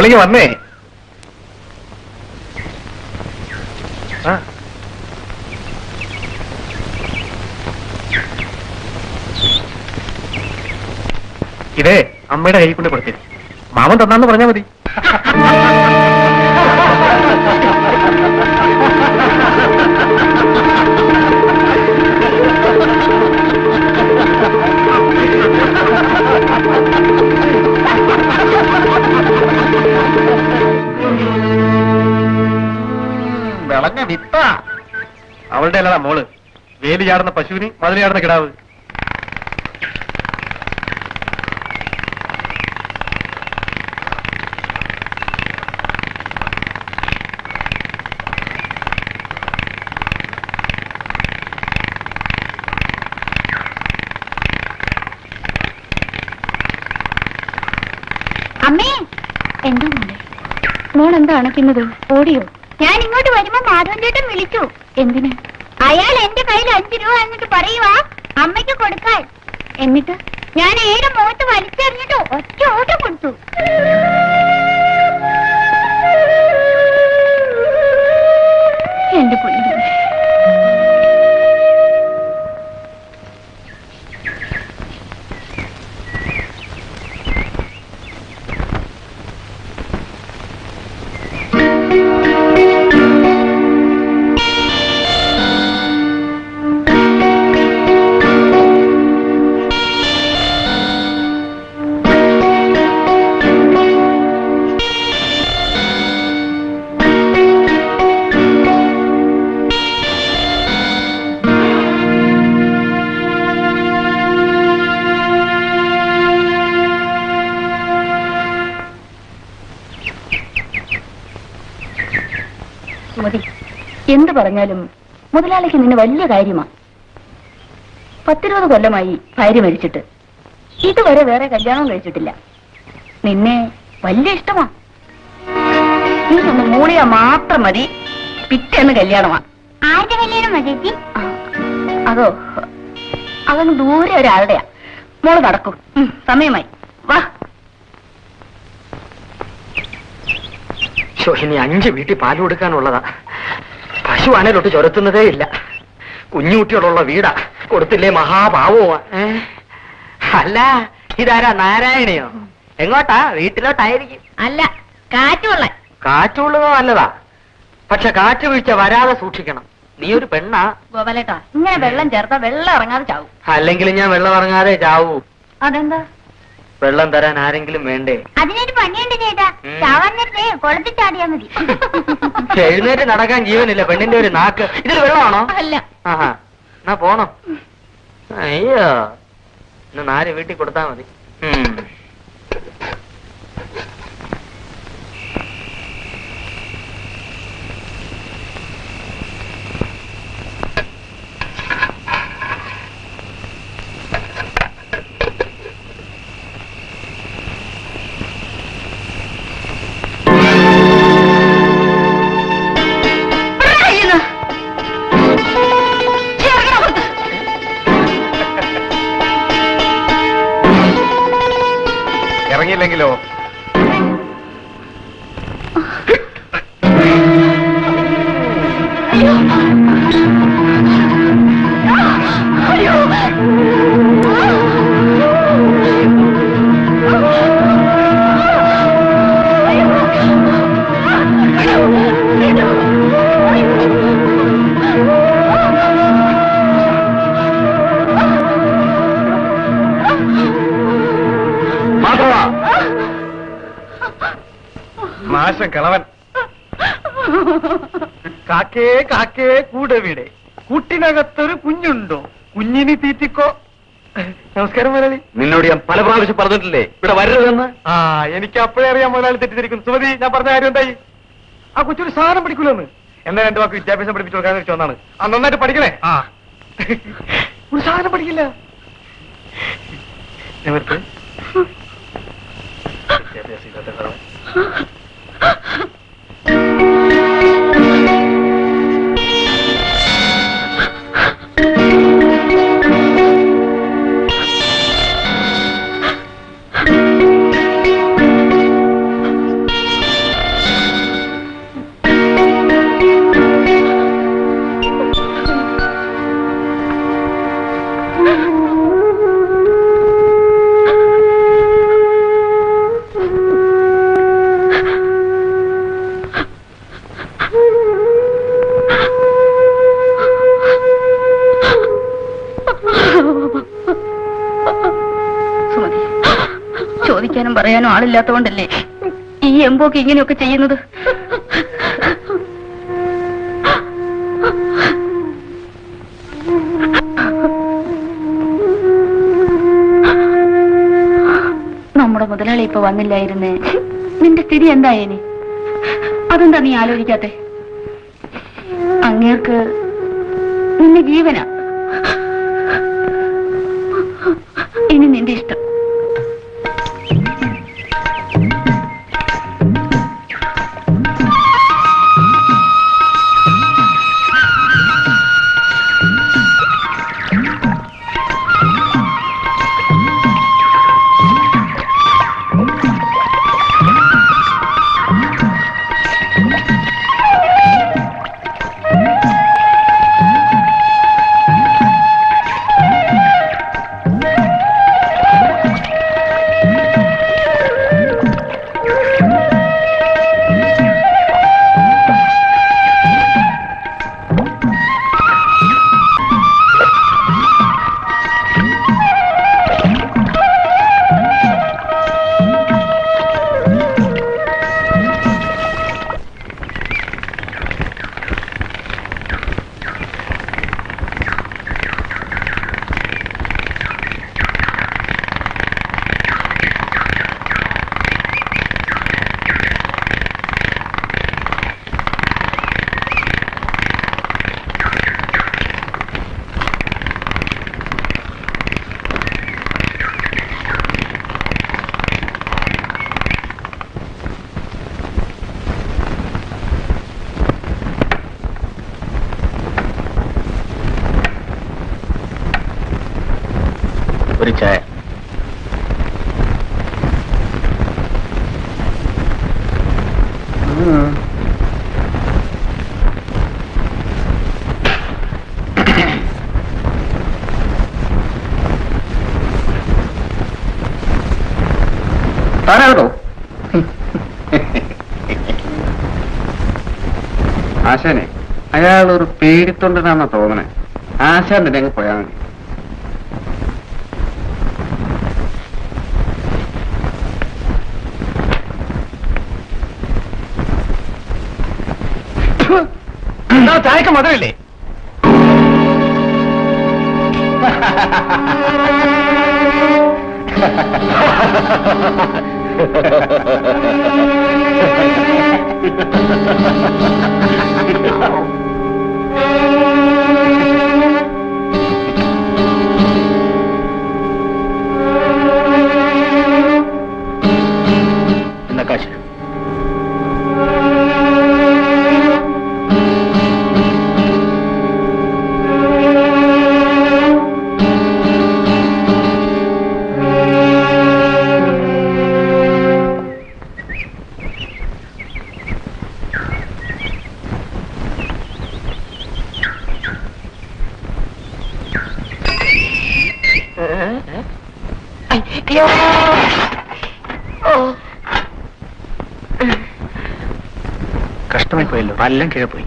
മോളിങ് വന്നേ. ഇതേ അമ്മയുടെ കൈ കൊണ്ട് കൊടുത്തേ. മാമൻ തന്നാന്ന് പറഞ്ഞാ മതി. വിളഞ്ഞ വിത്ത. അവളുടെ അല്ലതാ മോള്. വേലി ചാടുന്ന പശുവിന് മതിൽ ചാടുന്ന കിടാവ്. അമ്മേ, എന്താ മോളെ? മോൾ എന്താ അണക്കുന്നത്? ഓടിയോ? ഞാൻ ഇങ്ങോട്ട് വരുമ്പോ മാധവൻ ചേട്ടൻ വിളിച്ചു. എന്തിന്? അയാൾ എന്റെ കയ്യിൽ 5 രൂപ എന്നിട്ട് പറയുവാ അമ്മയ്ക്ക് കൊടുക്കാൻ. എന്നിട്ട് ഞാൻ ഏടെ മുഖത്ത് വലിച്ചെറിഞ്ഞിട്ട് ഒറ്റ ഓട്ടം കൊടുത്തു. എന്റെ പൊന്നു മതി. എന്ത് പറഞ്ഞാലും മുതലാളിക്ക് നിന്നെ വലിയ കാര്യമാ. 10-20 കൊല്ലമായി ഭാര്യ മരിച്ചിട്ട്. ഇതുവരെ വേറെ കല്യാണം കഴിച്ചിട്ടില്ല. നിന്നെ വലിയ ഇഷ്ടമാ. നീ ഒന്ന് മൂളിയാ മാത്രം മതി. പിറ്റേന്ന് കല്യാണമാ. ആരുടെ കല്യാണം മതി? അതോ അതങ്ങ് ദൂരെ ഒരാളുടെയാ. മോള് നടക്കും. സമയമായി. വാ. ഇനി 5 വീട്ടിൽ പാല് കൊടുക്കാനുള്ളതാ. പശുവാണേലൊട്ട് ചുരത്തുന്നതേ ഇല്ല. കുഞ്ഞുകുട്ടിയോടുള്ള വീടാ. കൊടുത്തില്ലേ മഹാഭാവമാ. അല്ല, ഇതാരാ നാരായണിയോ? എങ്ങോട്ടാ? വീട്ടിലോട്ടായിരിക്കും. അല്ല, കാറ്റുള്ള. കാറ്റുള്ളതോ നല്ലതാ. പക്ഷെ കാറ്റ് വീഴ്ച വരാതെ സൂക്ഷിക്കണം. നീ ഒരു പെണ്ണാ ഗോപാലേട്ടാ. ഇങ്ങനെ വെള്ളം ചേർത്താ വെള്ളം ഇറങ്ങാതെ ചാവും. അല്ലെങ്കിൽ ഞാൻ വെള്ളം ഇറങ്ങാതെ ചാവൂ. അതെന്താ? വെള്ളം തരാൻ ആരെങ്കിലും വേണ്ടേ? അതിനൊരു പണിയുണ്ട് ചേട്ടാ. ചാവാന്നേ കുളത്തിൽ ചാടിയാ മതി. എഴുന്നേറ്റ് നടക്കാൻ ജീവനില്ല പെണ്ണിന്റെ ഒരു നാക്ക്. ഇതിൽ വെള്ളമാണോ? അല്ല. ആഹാ, എന്നാ പോണം. അയ്യോ, ഇന്ന് 4 വീട്ടിൽ കൊടുത്താ മതി. ഇറങ്ങിയില്ലെങ്കിലോ? നാശം കളവൻ. കാക്കേ കാക്കേ കൂടെ വീടെ, കൂട്ടിനകത്തൊരു കുഞ്ഞുണ്ടോ, കുഞ്ഞിനി തീറ്റിക്കോ. നമസ്കാരം മുതലാളി. നിന്നോട് ഞാൻ പല പ്രാവശ്യം പറഞ്ഞിട്ടില്ലേ ഇവിടെ വരരുതെന്ന്? എനിക്ക് അപ്പോഴേ അറിയാം മുതലാളി തെറ്റിദ്ധരിക്കുന്നു. സുമതി, ഞാൻ പറഞ്ഞ കാര്യം എന്തായി? ആ കൊച്ചൊരു സാധനം പഠിക്കൂലെന്ന്. എന്നാ 2 വാക്ക് വിദ്യാഭ്യാസം പഠിപ്പിച്ചു കൊടുക്കാൻ വെച്ച് വന്നാണ്. നന്നായിട്ട് പഠിക്കണേ. ഒരു സാധനം പഠിക്കില്ല. ചോദിക്കാനും പറയാനും ആളില്ലാത്തതുകൊണ്ടല്ലേ ഈ എംബോക്ക് ഇങ്ങനെയൊക്കെ ചെയ്യുന്നത്? നമ്മുടെ മുതലാളി ഇപ്പൊ വന്നില്ലായിരുന്നേ, നിന്റെ സ്ഥിതി എന്തായേനെ? അതെന്താ നീ ആലോചിക്കാത്തെ? അങ്ങേർക്ക് നിന്റെ ജീവനാ. ഇനി നിന്റെ ഇഷ്ടം. ഒരു ചായ. താനാണോ? ആശാനെ, അയാളൊരു പേടിത്തൊണ്ടനാണെന്നാ തോന്നണേ. ആശാൻ തന്നെ അങ്ങ് പോയാൽ മതി. ചായക്ക് മധുരല്ലേ? എന്നാ കാശ്. കഷ്ടമായി പോയല്ലോ, എല്ലാം കീഴെ പോയി.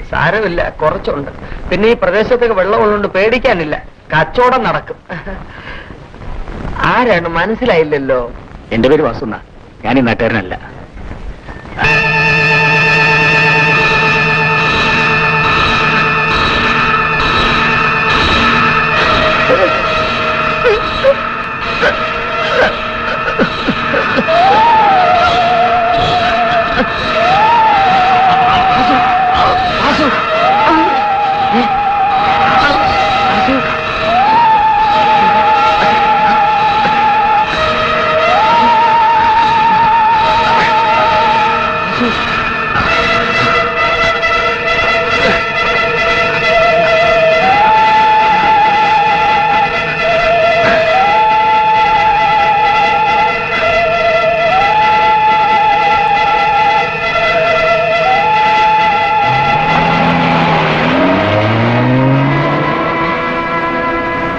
സാരമില്ല, കുറച്ചുണ്ട്. പിന്നെ ഈ പ്രദേശത്തൊക്കെ വെള്ളമുള്ളതുകൊണ്ട് പേടിക്കാനില്ല, കച്ചവടം നടക്കും. ആരാണ് മനസ്സിലായില്ലല്ലോ? എന്റെ പേര് വാസുന്ന, ഞാൻ ഈ നാട്ടുകാരനല്ല.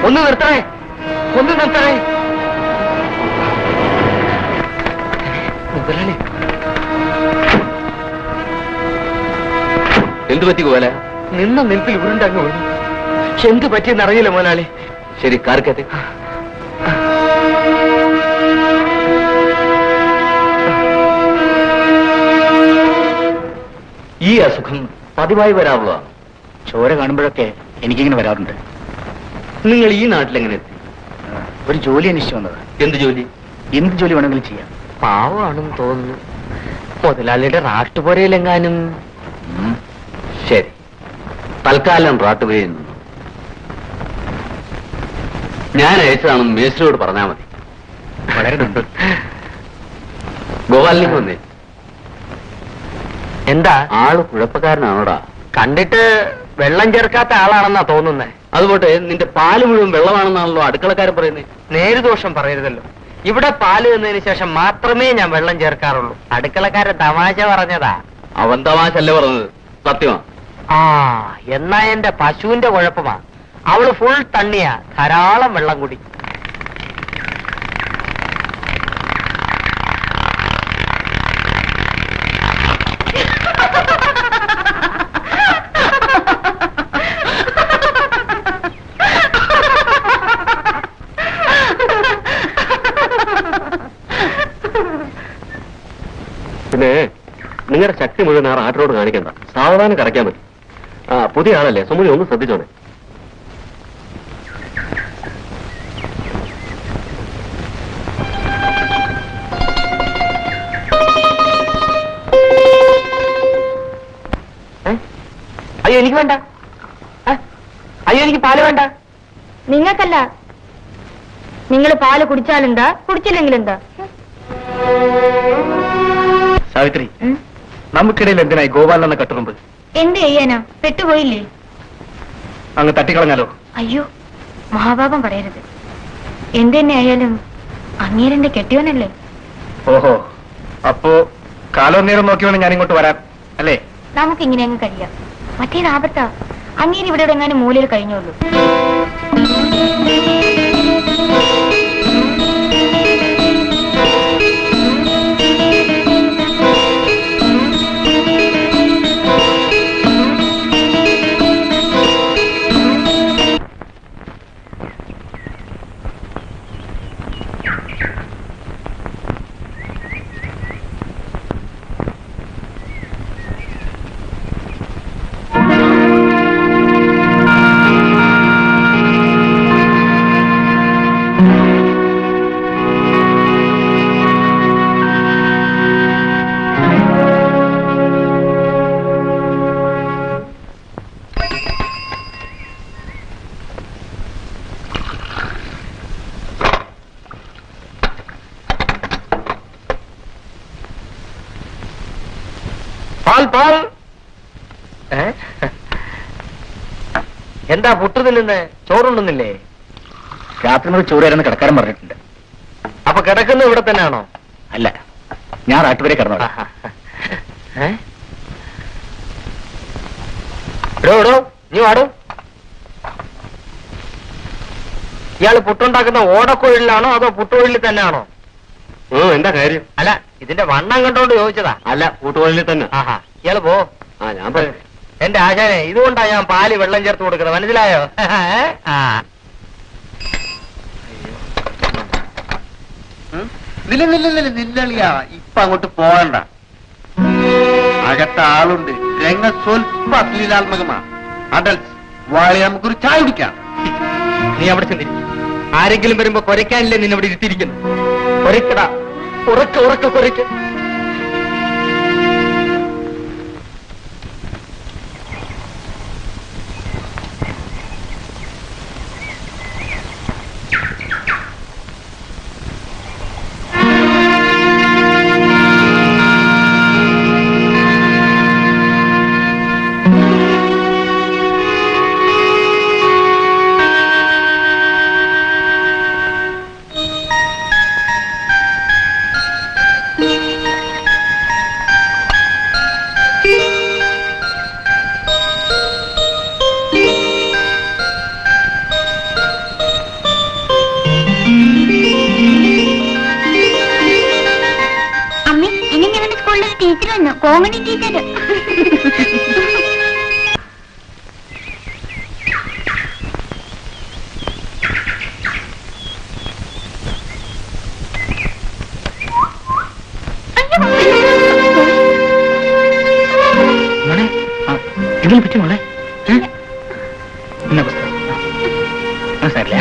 ഒന്ന് നിർത്തണേ, ഒന്ന് നിർത്തണേ. മുതലാളി, എന്തു പറ്റി കോല? നിന്ന നിൽപ്പിൽ ഉരുണ്ടങ്ങ് വീണു. എന്ത് പറ്റിയെന്ന് അറിയില്ല മുതലാളി. ശരി, കാർക്കത്തെ. ഈ അസുഖം പതിവായി വരാറുള്ളതാണ്. ചോര കാണുമ്പോഴൊക്കെ എനിക്കിങ്ങനെ വരാറുണ്ട്. നിങ്ങൾ ഈ നാട്ടിലെങ്ങനെ എത്തി? ഒരു ജോലി അന്വേഷിച്ചു വന്നത്. എന്ത് ജോലി? എന്ത് ജോലി വേണമെങ്കിലും ചെയ്യാം. പാവമാണെന്ന് തോന്നുന്നു. മുതലാളിയുടെ റാട്ടുപോരയിലെങ്ങാനും. ശരി, തൽക്കാലം റാട്ടുപുരയിൽ നിന്നു ഞാൻ അയച്ചതാണെന്ന് മേസ്റ്റിനോട് പറഞ്ഞാൽ മതി. വളരെ നന്ദി. ഗോപാലിലേക്ക് വന്നേ. എന്താ? ആള് കുഴപ്പക്കാരനാണോടാ? കണ്ടിട്ട് വെള്ളം ചേർക്കാത്ത ആളാണെന്നാ തോന്നുന്നേ. അതുപോട്ടെ, നിന്റെ പാല് മുഴുവൻ വെള്ളമാണെന്നാണല്ലോ അടുക്കളക്കാരൻ പറയുന്നത്. നേരുദോഷം പറയരുതല്ലോ. ഇവിടെ പാല് തന്നതിന് ശേഷം മാത്രമേ ഞാൻ വെള്ളം ചേർക്കാറുള്ളൂ. അടുക്കളക്കാരൻ തമാശ പറഞ്ഞതാ. അവൻ തമാശല്ലേ പറഞ്ഞത്, സത്യമാ. ആ, എന്നാ എന്റെ പശുവിന്റെ കുഴപ്പമാ. അവള് ഫുൾ തണ്ണിയാ, ധാരാളം വെള്ളം കുടി. പിന്നെ നിങ്ങളുടെ ശക്തി മുഴുവൻ ആ റാട്ടിനോട് കാണിക്കണ്ട, സാവധാനം കറക്കാൻ മതി. പുതിയ ആളല്ലേ, സുമുനി ഒന്ന് ശ്രദ്ധിച്ചോണേ. അയ്യോ എനിക്ക് വേണ്ട. അയ്യോ എനിക്ക് പാല് വേണ്ട. നിങ്ങൾക്കല്ല. നിങ്ങൾ പാല് കുടിച്ചാലെന്താ, കുടിച്ചില്ലെങ്കിലെന്താ? സാവിത്രി, നമുക്കിടയിൽ എന്തിനായി ഗോപാലനെന്ന കട്ടുറുമ്പ്? എന്ത് ചെയ്യാനാ? പെട്ടുപോയില്ലേ? അങ്ങ് തട്ടിക്കളഞ്ഞാലോ? അയ്യോ, മഹാപാപം പറയരുത്. എന്തെന്നെ ആയാലും അങ്ങേരന്റെ കെട്ടിയോനല്ലേ? ഓഹോ, അപ്പോ കാലോ നേരം നോക്കി വേണം ഞാൻ ഇങ്ങോട്ട് വരാൻ അല്ലേ? നമുക്കിങ്ങനെ അങ്ങ് കഴിയാം. മറ്റേത് ആപത്താ. അങ്ങേര് ഇവിടെ എങ്ങാനും മൂലയിൽ കഴിഞ്ഞോളൂ. പാൽ. എന്താ പുട്ടു തിന്നുന്നേ? ചോറുണ്ടുന്നില്ലേ? രാത്രി മുതൽ ചോറ് തരുന്ന കിടക്കാരൻ പറഞ്ഞിട്ടുണ്ട്. അപ്പൊ കിടക്കുന്നത് ഇവിടെ തന്നെയാണോ? അല്ല, ഞാൻ റാട്ടുവരെ കിടന്നോളാം. എടോ നീ വാടോ. ഇയാള് പുട്ടുണ്ടാക്കുന്ന ഓടക്കൊഴിലാണോ അതോ പുട്ടുകൊഴിലിൽ തന്നെയാണോ? എന്താ കാര്യം? അല്ല, ഇതിന്റെ വണ്ണം കണ്ടോണ്ട് ചോദിച്ചതാ. അല്ല, കൂട്ടുകൊള്ളിൽ തന്നെ. ആഹാ, ഇയാള് പോ. ഞാൻ പറയാം. എന്റെ ആശാനെ, ഇതുകൊണ്ടാ ഞാൻ പാല് വെള്ളം ചേർത്ത് കൊടുക്കുന്നത്, മനസ്സിലായോ? ആ, നില്ലിയാ, ഇപ്പൊ അങ്ങോട്ട് പോകണ്ട. അകത്ത ആളുണ്ട്. രംഗ സ്വൽപ്പ അശ്ലീലാത്മകമാ. അഡൽസ് വാളി, നമുക്കൊരു ചായ കുടിക്കാം. നീ അവിടെ ചെന്നിരിക്കും. ആരെങ്കിലും വരുമ്പോ കുരയ്ക്കാനില്ലേ നിന്നെ ഇവിടെ ഇരുത്തിയിരിക്കുന്നു? കുരയ്ക്കടാ, ഉറക്കെ കുരയ്ക്ക്. ടീച്ചർ വന്നു, കോമഡി ടീച്ചർ. എന്തെങ്കിലും പറ്റി മോളെ? എന്നാ പുസ്തകം? സാരില്ല,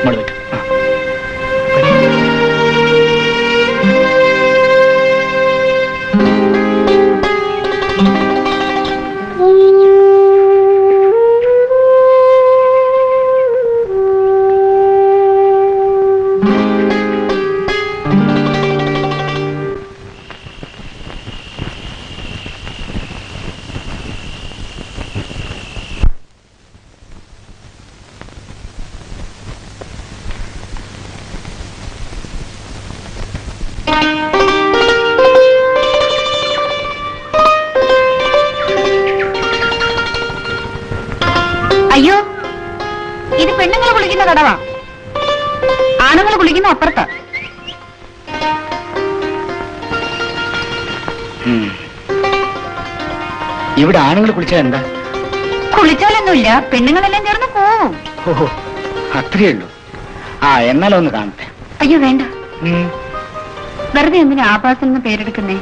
മോള് പറ്റും. അയ്യോ, ഇത് പെണ്ണുങ്ങൾ കുളിക്കുന്ന കടവാ, ആണുങ്ങൾ കുളിക്കുന്ന അപ്പുറത്താ. ഇവിടെ ആണുങ്ങൾ കുളിച്ചാൽ എന്താ? കുളിച്ചാലൊന്നുമില്ല, പെണ്ണുങ്ങളെല്ലാം ചേർന്ന് പോവും. ഓഹോ, അത്രയേ ഉള്ളൂ. എന്നാലും ഒന്ന് കാണട്ടെ. അയ്യോ വേണ്ട, വെറുതെ എന്തിനാ ആഭാസം എന്ന് പേരെടുക്കുന്നേ?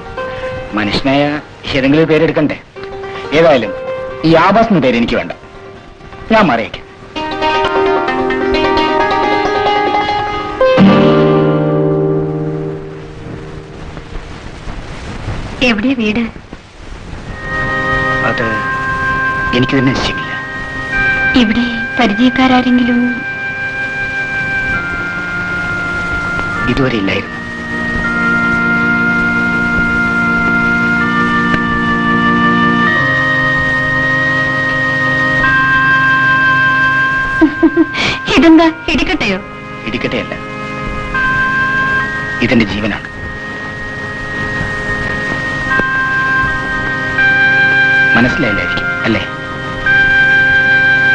മനുഷ്യനായ ഏതെങ്കിലും പേരെടുക്കണ്ടേ? ഏതായാലും ഈ ആഭാസ് എന്ന പേര് എനിക്ക് വേണ്ട, ഞാൻ മാറിയേക്കാം. എവിടെയാ വീട്? അത് എനിക്ക് തന്നെ നിശ്ചയമില്ല. ഇവിടെ പരിചയക്കാരെങ്കിലും? ഇതുവരെ ഇല്ലായിരുന്നു. ഇതെന്താ, ഇടിക്കട്ടെയോ? ഇടിക്കട്ടെയല്ല, ഇതെന്റെ ജീവനാണ്. മനസ്സിലായില്ലായിരിക്കും അല്ലേ?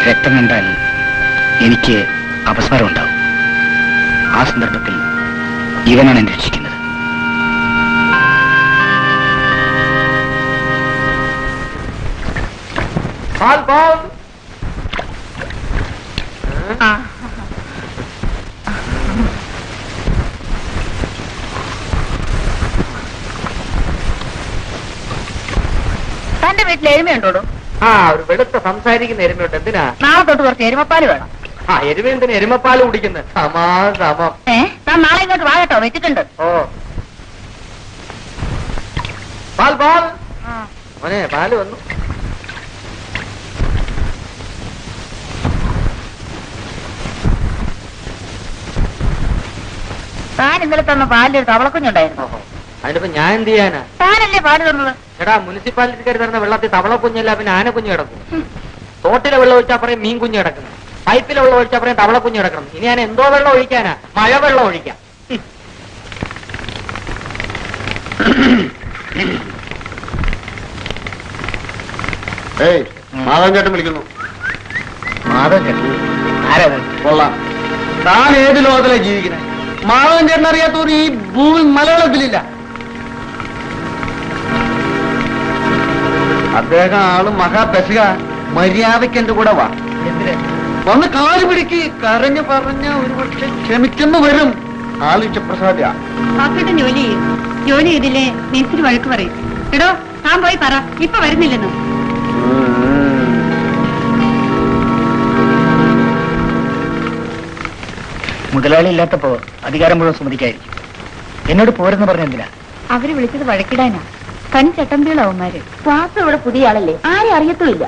രക്തം കണ്ടാൽ എനിക്ക് അപസ്മാരം ഉണ്ടാവും. ആ സന്ദർഭത്തിൽ ഇവനാണ് എന്നെ രക്ഷിക്കുന്നത്. തന്റെ വീട്ടിൽ എരുമയുണ്ടോടോ? ഒരു വെളുത്ത സംസാരിക്കുന്ന എരുമയുണ്ട്. എന്തിനാ? നാളെ തൊട്ട് കുറച്ച് എരുമപ്പാല് വേണം. എരുമ എന്തിനാ എരുമപ്പാല് കുടിക്കുന്നത്? സമം. താൻ നാളെ ഇങ്ങോട്ട് വാ കേട്ടോ, വെച്ചിട്ടുണ്ട്. ഓ, പാൽ മോനെ, പാല് വന്നു. താൻ ഇന്നലെ തന്ന പാലിൽ തവളക്കുഞ്ഞുണ്ടായിരുന്നു. അതിനിപ്പോ ഞാൻ എന്ത് ചെയ്യാനാ? താനല്ലേ പാല് തന്നത്? എടാ, മുനിസിപ്പാലിറ്റിക്കാർ തരുന്ന വെള്ളത്തിൽ തവള കുഞ്ഞല്ല, പിന്നെ ആന കുഞ്ഞ് കിടക്കും. തോട്ടിലെ വെള്ളം ഒഴിച്ചാൽ പറയും മീൻ കുഞ്ഞ് കിടക്കണം, പൈപ്പിലെ വെള്ളം ഒഴിച്ചാൽ പറയും തവള കുഞ്ഞ് കിടക്കണം. ഇനി ഞാൻ എന്തോ വെള്ളം ഒഴിക്കാനാ? മഴ വെള്ളം ഒഴിക്കാം. മാധവൻ ചേട്ടൻ വിളിക്കുന്നു. മാധവൻ ചേട്ടൻ ആരാ? കൊള്ളാം. താൻ ഏത് ലോകത്തിലാണ് ജീവിക്കുന്നത്? മാധവൻ ചേട്ടൻ അറിയാത്തവർ ഈ ഭൂമി മലയാളത്തിലില്ല. അദ്ദേഹം ആള് മഹാപെശക. മര്യാദയ്ക്ക് എന്റെ കൂടെ വാ. വന്ന് കാല് പിടിക്ക്. കരഞ്ഞു പറഞ്ഞ ഒരു പക്ഷെ ക്ഷമിക്കുന്നു വരും. ആളിച്ചപ്രസാദ്യ പാക്കിട്ട് ജോലി ചെയ്യും. ജോലി ചെയ്തില്ലേ മേസ്തിരി വഴക്ക് പറയും. എടോ, താൻ പോയി പറ, ഇപ്പൊ വരുന്നില്ലെന്ന്. മുതലാളി ഇല്ലാത്തപ്പോ അധികാരം മുഴുവൻ സുമതിക്കായിരിക്കും. എന്നോട് പോരെന്ന് പറഞ്ഞ എന്തിനാ? അവര് വിളിച്ചത് വഴക്കിടാനാ. തനി ചട്ടമ്പികളാവന്മാര്. വാസു ഇവിടെ പുതിയ ആളല്ലേ, ആരും അറിയത്തുമില്ല.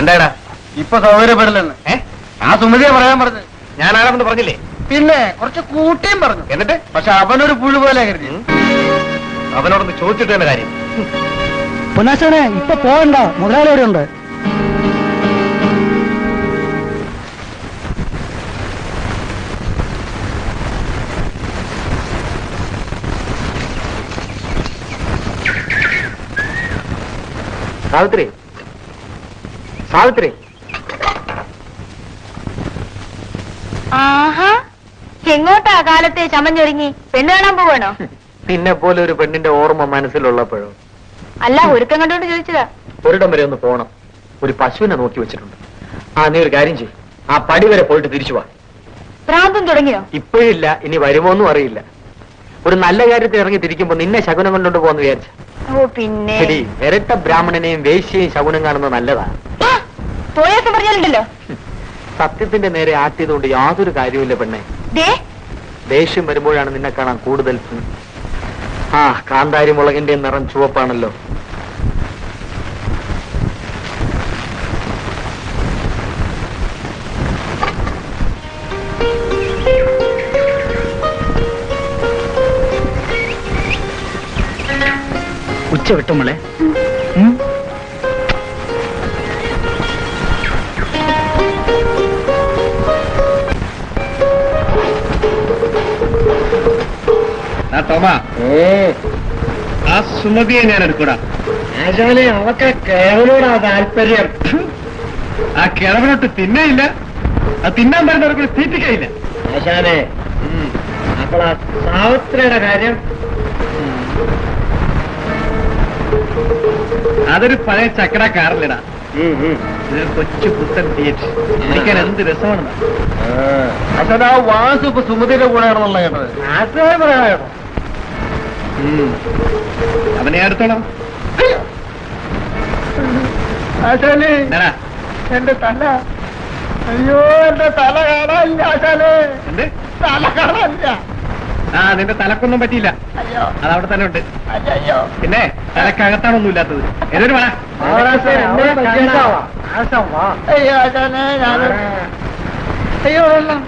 എന്താടാ ഇപ്പൊ സൗകര്യപ്പെടില്ലെന്ന് ആ സുമതിയെ പറയാൻ പറഞ്ഞു. ഞാൻ ആരാമെന്ന് പറഞ്ഞില്ലേ? പിന്നെ കുറച്ച് കൂട്ടിയും പറഞ്ഞു. എന്നിട്ട് പക്ഷെ അവനൊരു പുഴു പോലെ കരുതി. അവനോടൊന്ന് ചോദിച്ചിട്ട് തന്നെ കാര്യം. പൊന്നാശനെ ഇപ്പൊ പോകണ്ട, മുതലാളി ഇവിടെ ഉണ്ട്. സാവിത്രി, സാവിത്രി. ആഹാ, എങ്ങോട്ടാ കാലത്തെ ചമഞ്ഞൊരുങ്ങി? പെണ്ണ് കാണാൻ പോവാണോ? പിന്നെ പോലെ ഒരു പെണ്ണിന്റെ ഓർമ്മ മനസ്സിലുള്ളപ്പോഴോ? അല്ല, ഒരുക്കം കണ്ടോണ്ട് ചോദിച്ചതാ. ഒരിടം വരെ ഒന്ന് പോണം. ഒരു പശുവിനെ നോക്കി വെച്ചിട്ടുണ്ട്. നീ ഒരു കാര്യം ചെയ്യും, ആ പടി വരെ പോയിട്ട് തിരിച്ചു വാ. ഭ്രാന്തം തുടങ്ങിയോ? ഇപ്പോഴില്ല, ഇനി വരുമോന്നും അറിയില്ല. ഒരു നല്ല കാര്യത്തിൽ ഇറങ്ങി തിരിക്കുമ്പോ നിന്നെ ശകുനം കൊണ്ടോണ്ട് പോന്ന് വിചാരിച്ച. ഓ പിന്നെ ശരി, ഇരട്ട ബ്രാഹ്മണനെയും വേശ്യയും ശകുനം കാണുന്നത് നല്ലതാണ്. തോയാസം പറഞ്ഞാലുണ്ടല്ലോ. സത്യത്തിന്റെ നേരെ ആട്ടിയതുകൊണ്ട് യാതൊരു കാര്യമില്ല പെണ്ണെ. ദേഷ്യം വരുമ്പോഴാണ് നിന്നെ കാണാൻ കൂടുതൽ. കാന്താരി മുളകിന്റെ നിറം ചുവപ്പാണല്ലോ. ഉച്ച വിട്ടുമോളെ. തോമാ, ആ സുമതിയെ ഞാൻ എടുക്കൂടാ. ആശാനെ, അവക്ക് കിഴവനോടാ താല്പര്യം. ആ കിഴവനോട്ട് തിന്നയില്ല, അത് തിന്നാൻ വരുന്നവർക്ക് തീറ്റിക്കയില്ല. ആശാനെ, അപ്പോൾ ആ സാവിത്രിയുടെ കാര്യം അതൊരു പഴയ ചക്കട കാറിലിടാ. കൊച്ചു പുത്തൻ തിയേറ്റർ എനിക്കാൻ എന്ത് രസമാണ്. അച്ഛനാ വാസു ഇപ്പൊ സുമതിയുടെ കൂടെ ആണെന്നുള്ള കേട്ടത്. അവനെ അടുത്തോളാം. ആശാനെ, എന്റെ തല, അയ്യോ എന്റെ തല കാണാനില്ല ആശാനെ. എന്ത് തല കാണാനില്ല. നിന്റെ തലക്കൊന്നും പറ്റിയില്ല, അതവിടെ തന്നെ ഉണ്ട്. പിന്നെ തലക്കകത്താണൊന്നും ഇല്ലാത്തത്. ഏതൊരു വേണ അയ്യോ ആശാനെ, ഞാൻ അയ്യോ വെള്ളം.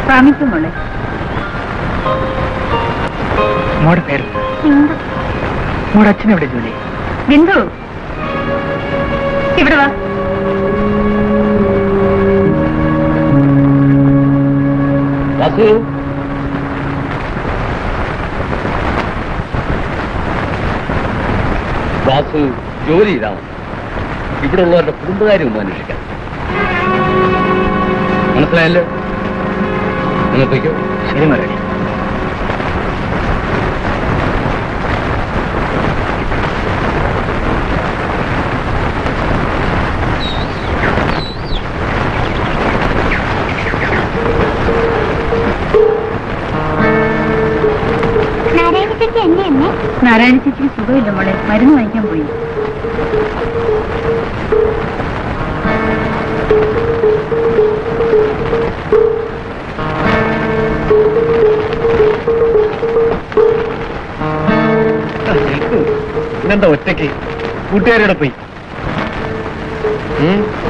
പ്രാമിക്കുമോളെ. മോടെ പേര്? മോടെ അച്ഛനെവിടെ ജോലി? ബിന്ദു, ഇവിടെ വാ. വാസു ജോലി ചെയ്താൽ ഇവിടെ ഉള്ളവരുടെ കുടുംബകാര്യം ഒന്ന് അന്വേഷിക്കാം. മനസ്സിലായല്ലോ? നിങ്ങൾക്കോ? ശരി മലയാളി. നാരായണ ചേച്ചിക്ക് സുഖമില്ല മോളെ, മരുന്ന് വാങ്ങിക്കാൻ പോയി. ഇന്നെന്താ ഒറ്റയ്ക്ക്? കൂട്ടുകാരോടെ പോയി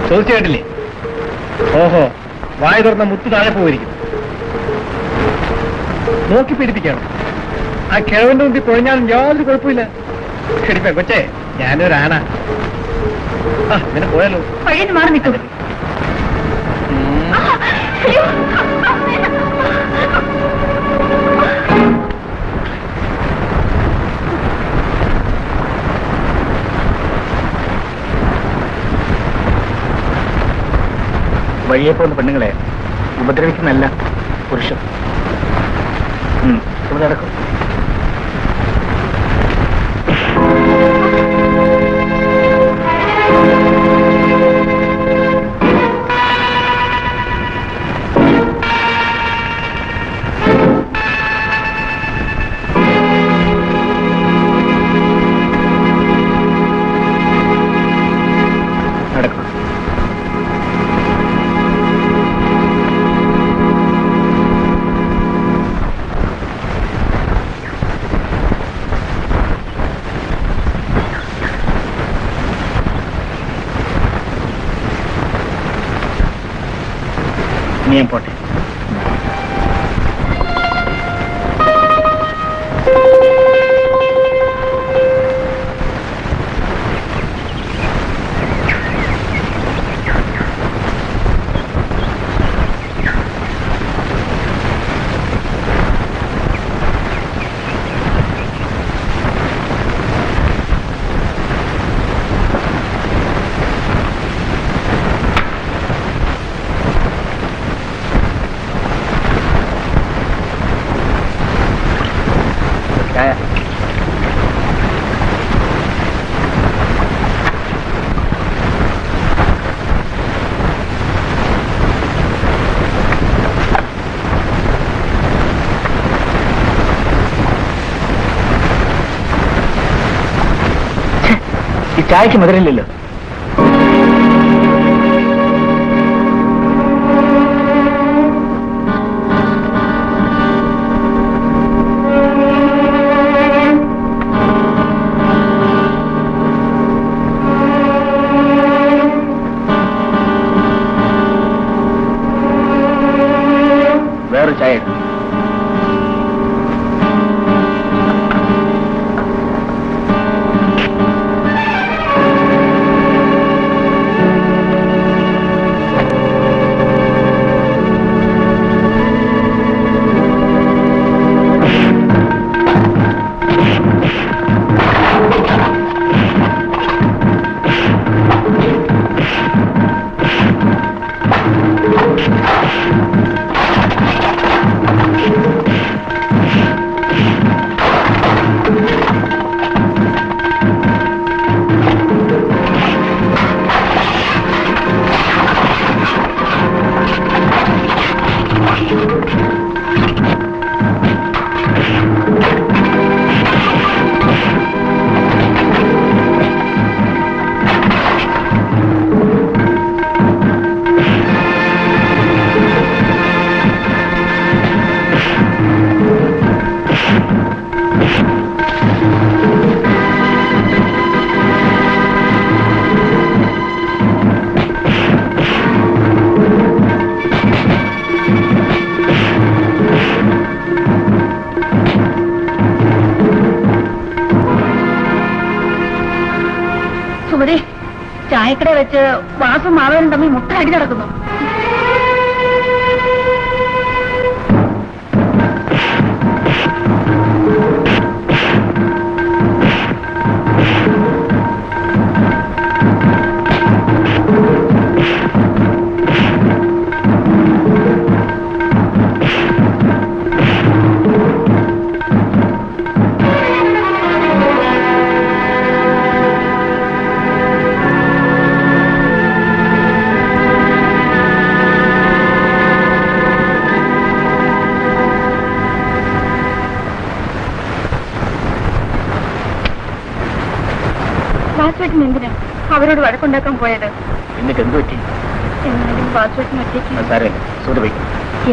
ചോദിച്ചു കേട്ടില്ലേ? ഓഹോ, വായ തുറന്ന മുത്ത് താഴെ പോയിരിക്കും. നോക്കി പിടിപ്പിക്കണം. ആ കിഴവന്റെ മുമ്പിൽ തുഴഞ്ഞാലും യാതൊരു കുഴപ്പമില്ല. ക്ഷണിപ്പേ കൊച്ചേ, ഞാനൊരാണ. ഇങ്ങനെ പോയാലോ? വഴിയിൽ മാറി നിൽക്കും. വഴിയെ പോകുന്ന പെണ്ണുങ്ങളെ ഉപദ്രവിക്കുന്നല്ല പുരുഷൻ. ഇവിടെ നടക്കും. നീ പോട്ടെ. ചായക്ക് മധുരമില്ലല്ലോ. വേറൊരു ചായ എടുക്കും. സുമതി, ചായക്കട വെച്ച് വാസും മാധവനും തമ്മിൽ മുട്ട അടി നടക്കുന്നു. വാസുവേട്ടൻ എന്തിനാ അവരോട് വഴക്കുണ്ടാക്കാൻ പോയത്? എന്നിട്ട് എന്ത് പറ്റി? എന്നാലും വാസുവേട്ടൻ ഒറ്റയ്ക്ക്. സാരമില്ല, സൂര്യ വയ്ക്കും.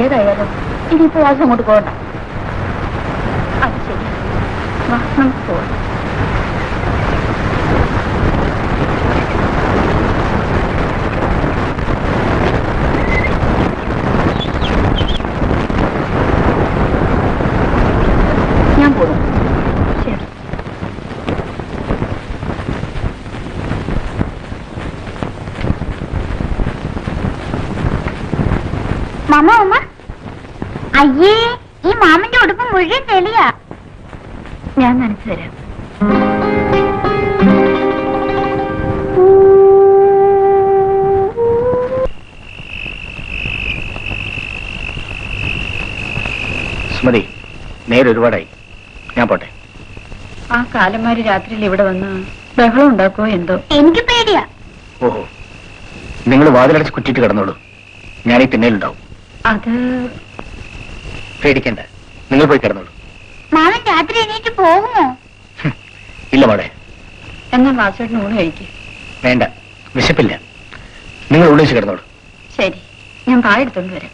ഏതായാലും ഇനിയിപ്പോ വാസം അങ്ങോട്ട് പോകണ്ട. അത് ശരി, വാ നമുക്ക് പോവാം. ഞാൻ പോകും. ശരി. മാമ മാമ, അയ്യേ, ഈ മാമന്റെ ഉടുപ്പ് മുഴുവൻ തെളിയാ. ഞാൻ നനച്ചു തരാം. സുമതി, നേരെ ഒരുപാടായി, ഞാൻ പോട്ടെ. ആ കാലന്മാര് രാത്രിയിൽ ഇവിടെ വന്ന് ബഹളം ഉണ്ടാക്കുമോ എന്തോ. എനിക്ക് പേടിയാ. ഓഹോ, നിങ്ങൾ വാതിലടച്ച് കുറ്റിട്ട് കിടന്നോളൂ, ഞാൻ ഈ തിന്നലുണ്ടാവും. അത് പേടിക്കണ്ട, നിങ്ങൾ പോയി കിടന്നോളൂ. മാമൻ രാത്രി എണീറ്റ് പോകുമോ? ഇല്ല മോളെ. എന്നാൽ വാസുവേട്ടൻ ഊണ് കഴിക്കും. വേണ്ട, വിശപ്പില്ല, നിങ്ങൾ ഉള്ളിച്ച് കിടന്നോളൂ. ശരി, ഞാൻ പായെടുത്തോണ്ട് വരാം.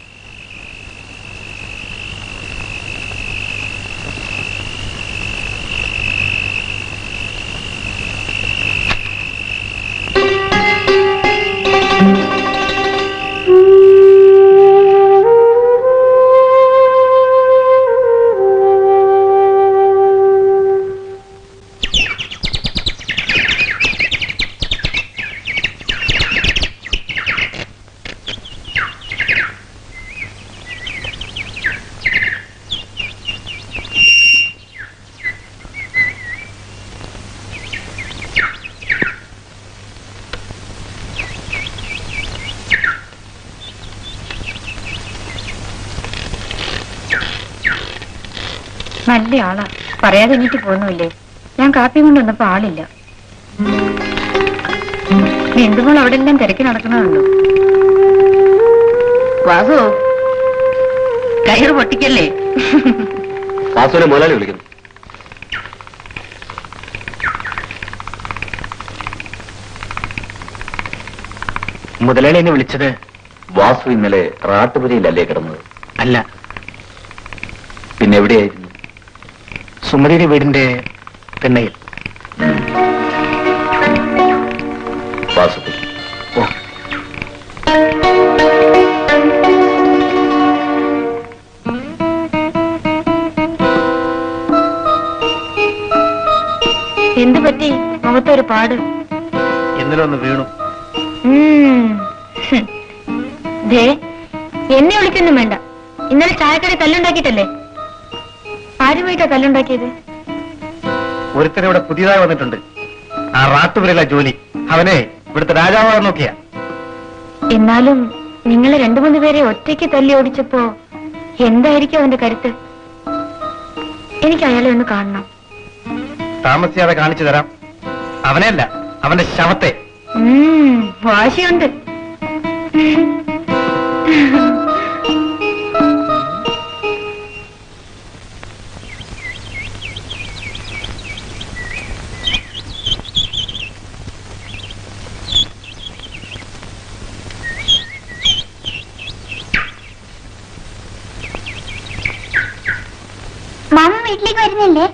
നല്ല ആളാ, പറയാതെ എണീറ്റ് പോന്നുമില്ലേ. ഞാൻ കാപ്പി കൊണ്ടുവന്നപ്പോ ആളില്ല. എന്തുമ്പോൾ അവിടെ എല്ലാം തിരക്കി നടക്കണമുണ്ടോ? വാസു, കയറ് പൊട്ടിക്കല്ലേ. വാസുവിനെ മുതലാളി വിളിക്കുന്നു. മുതലാളി എന്നെ വിളിച്ചത്? വാസു ഇന്നലെ റാട്ടുപുരയിലല്ലേ കിടന്നത്? അല്ല, പിന്നെ എവിടെയായിരുന്നു? സുമതിയുടെ വീടിന്റെ തിണ്ണയിൽ. വാസുപുരി. ഓ, എന്തു പറ്റി മുഖത്തൊരു പാട്? ഇന്നലെ ഒന്ന് വീണു. ദേ, എന്നെ വിളിക്കൊന്നും വേണ്ട. ഇന്നലെ ചായക്കടയിൽ തല്ലുണ്ടാക്കിയിട്ടല്ലേ? ആരുമായിട്ടാ തല്ലുണ്ടാക്കിയത്? ഒരുത്തരം ഇവിടെ പുതിയതായി വന്നിട്ടുണ്ട്. ആ റാട്ടുപുരയില ജോലി. അവനെ ഇവിടുത്തെ രാജാവാകാൻ നോക്കിയ. എന്നാലും നിങ്ങളെ 2-3 പേരെ ഒറ്റയ്ക്ക് തല്ലി ഓടിച്ചപ്പോ എന്തായിരിക്കും അവന്റെ കരുത്ത്? എനിക്ക് അയാളെ ഒന്ന് കാണണം. താമസിയാതെ കാണിച്ചു തരാം. അവനെയല്ല, അവന്റെ ശവത്തെ. വാശിയുണ്ട്. മാമ വീട്ടിലേക്ക് വരുന്നില്ലേ?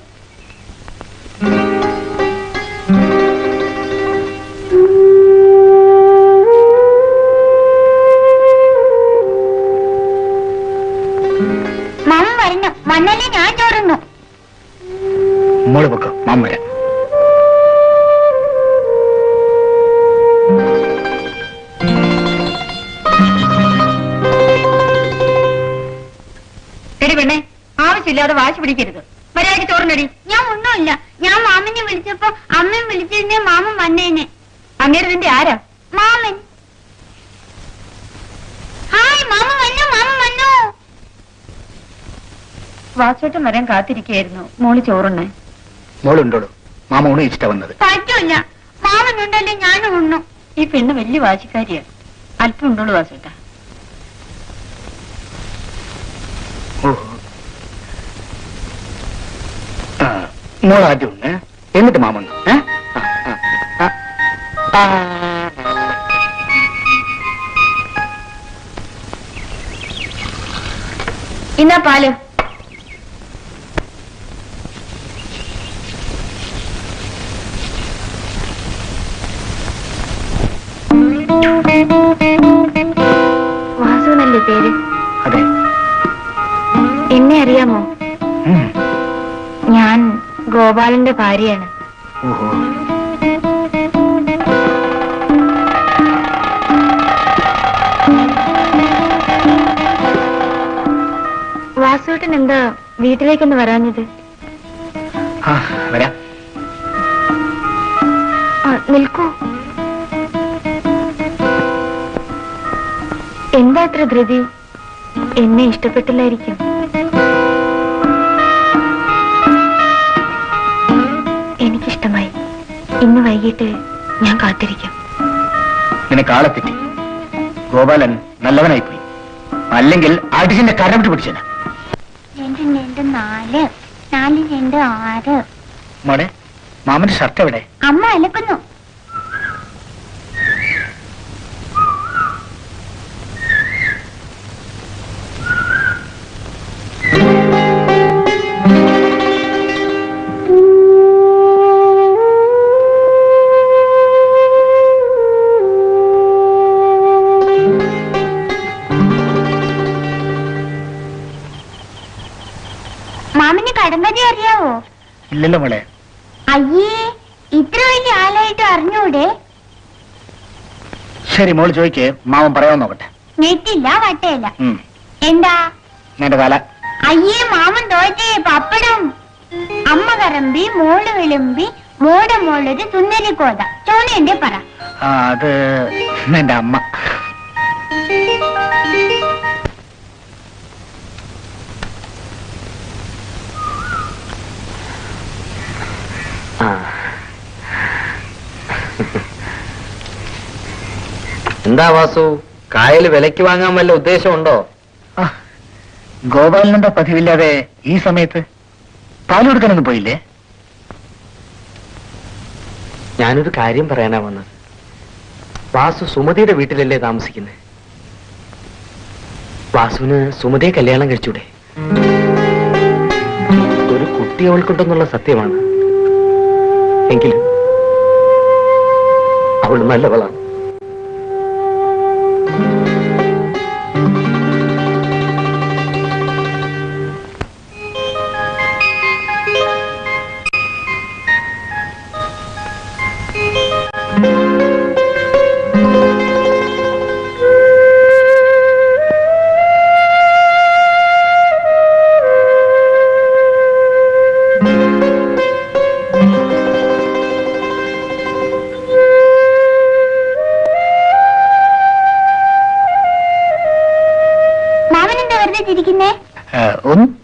മാമ വരണം. വന്നല്ലേ ഞാൻ ചോറുന്നു. മോള് വെക്കാം, മാം വരാം. എടി പെണ്ണെ, ആവശ്യമില്ലാതെ വാശി പിടിക്കരുത്. മര്യാദയ്ക്ക് ചോറിനടി. ഞാൻ ഒന്നുമില്ല. ഞാൻ മാമനെ വിളിച്ചപ്പോ അമ്മയും വിളിച്ചിരുന്നേ മാമൻ വന്നേനെ. അങ്ങേര് നിന്റെ ആരാ? മാമൻ. ഹായ്, മാമ വന്നു, മാമ വന്നു. വാസോട്ടം വരാൻ കാത്തിരിക്കുകയായിരുന്നു. മോള് ചോറുണ്ണേ. മോളുണ്ടോളൂ. മാമ ഉണയിച്ചിട്ടാ വന്നത്. പറ്റൂല, മാമനുണ്ടല്ലേ ഞാനും ഉണ്ണു. ഈ പെണ്ണ് വലിയ വാശിക്കാരിയാ. അല്പം ഉണ്ടോളൂ വാസോട്ട. മോൾ ആദ്യം ഉണ്ട്, എന്നിട്ട് മാമണ്ണു. ഇന്നാ പാല്. വാസുവിനല്ലേ പേര്? അതെ. എന്നെ അറിയാമോ? ഉം. ഞാൻ ഗോപാലന്റെ ഭാര്യയാണ്. ഓഹോ. വാസുവേട്ടൻ എന്താ വീട്ടിലേക്കൊന്ന് വരാഞ്ഞത്? ആ, വരാം. നിൽക്കൂ. എന്താ അത്ര ധൃതി? എന്നെ ഇഷ്ടപ്പെട്ടില്ലായിരിക്കും. എനിക്കിഷ്ടമായി. ഇന്ന് വൈകിട്ട് ഞാൻ കാത്തിരിക്കും. നിനക്ക് ആളെ തെറ്റി. ഗോപാലൻ നല്ലവനായിപ്പോയി. അല്ലെങ്കിൽ അടിച്ചിന്റെ കരം വിട്ട് പിടിച്ചന. 2 2 4 4 2 6. മോനെ, മാമന്റെ ഷർട്ട് എവിടെ? അമ്മ അലക്കുന്നു. മാമിന് കടമ്പതി അറിയാവോ? ഇല്ലല്ലോ മോളെ. അയ്യേ, ഇത്ര വലിയ ആളായിട്ട് അറിഞ്ഞൂടെ? ശരി, മോള് ചോദിക്ക്, മാമൻ പറയാൻ നോക്കട്ടെ. നെറ്റില്ല, വട്ടയില്ല. എന്താ? എന്റെ തല. അയ്യേ, മാമൻ തോറ്റേ. പപ്പടം. അമ്മ കറമ്പി, മോള് വിളുമ്പി, മോടെ മോളൊരു സുന്ദരി കോത. ചോണേന്റെ പറ. ആ, അത് എന്റെ അമ്മ. എന്താ വാസു, കായല് വിലയ്ക്ക് വാങ്ങാൻ വല്ല ഉദ്ദേശമുണ്ടോ? ഗോപാലനെന്താ പതിവില്ലാതെ ഈ സമയത്ത് പാല് കൊടുക്കാനൊന്നും പോയില്ലേ? ഞാനൊരു കാര്യം പറയാനാ വന്നത്. വാസു സുമതിയുടെ വീട്ടിലല്ലേ താമസിക്കുന്നത്? വാസുവിന് സുമതിയെ കല്യാണം കഴിച്ചൂടെ? ഒരു കുട്ടി അവൾക്കുണ്ടെന്നുള്ള സത്യമാണ്. എങ്കിലും അവൾ നല്ലവളാണ്.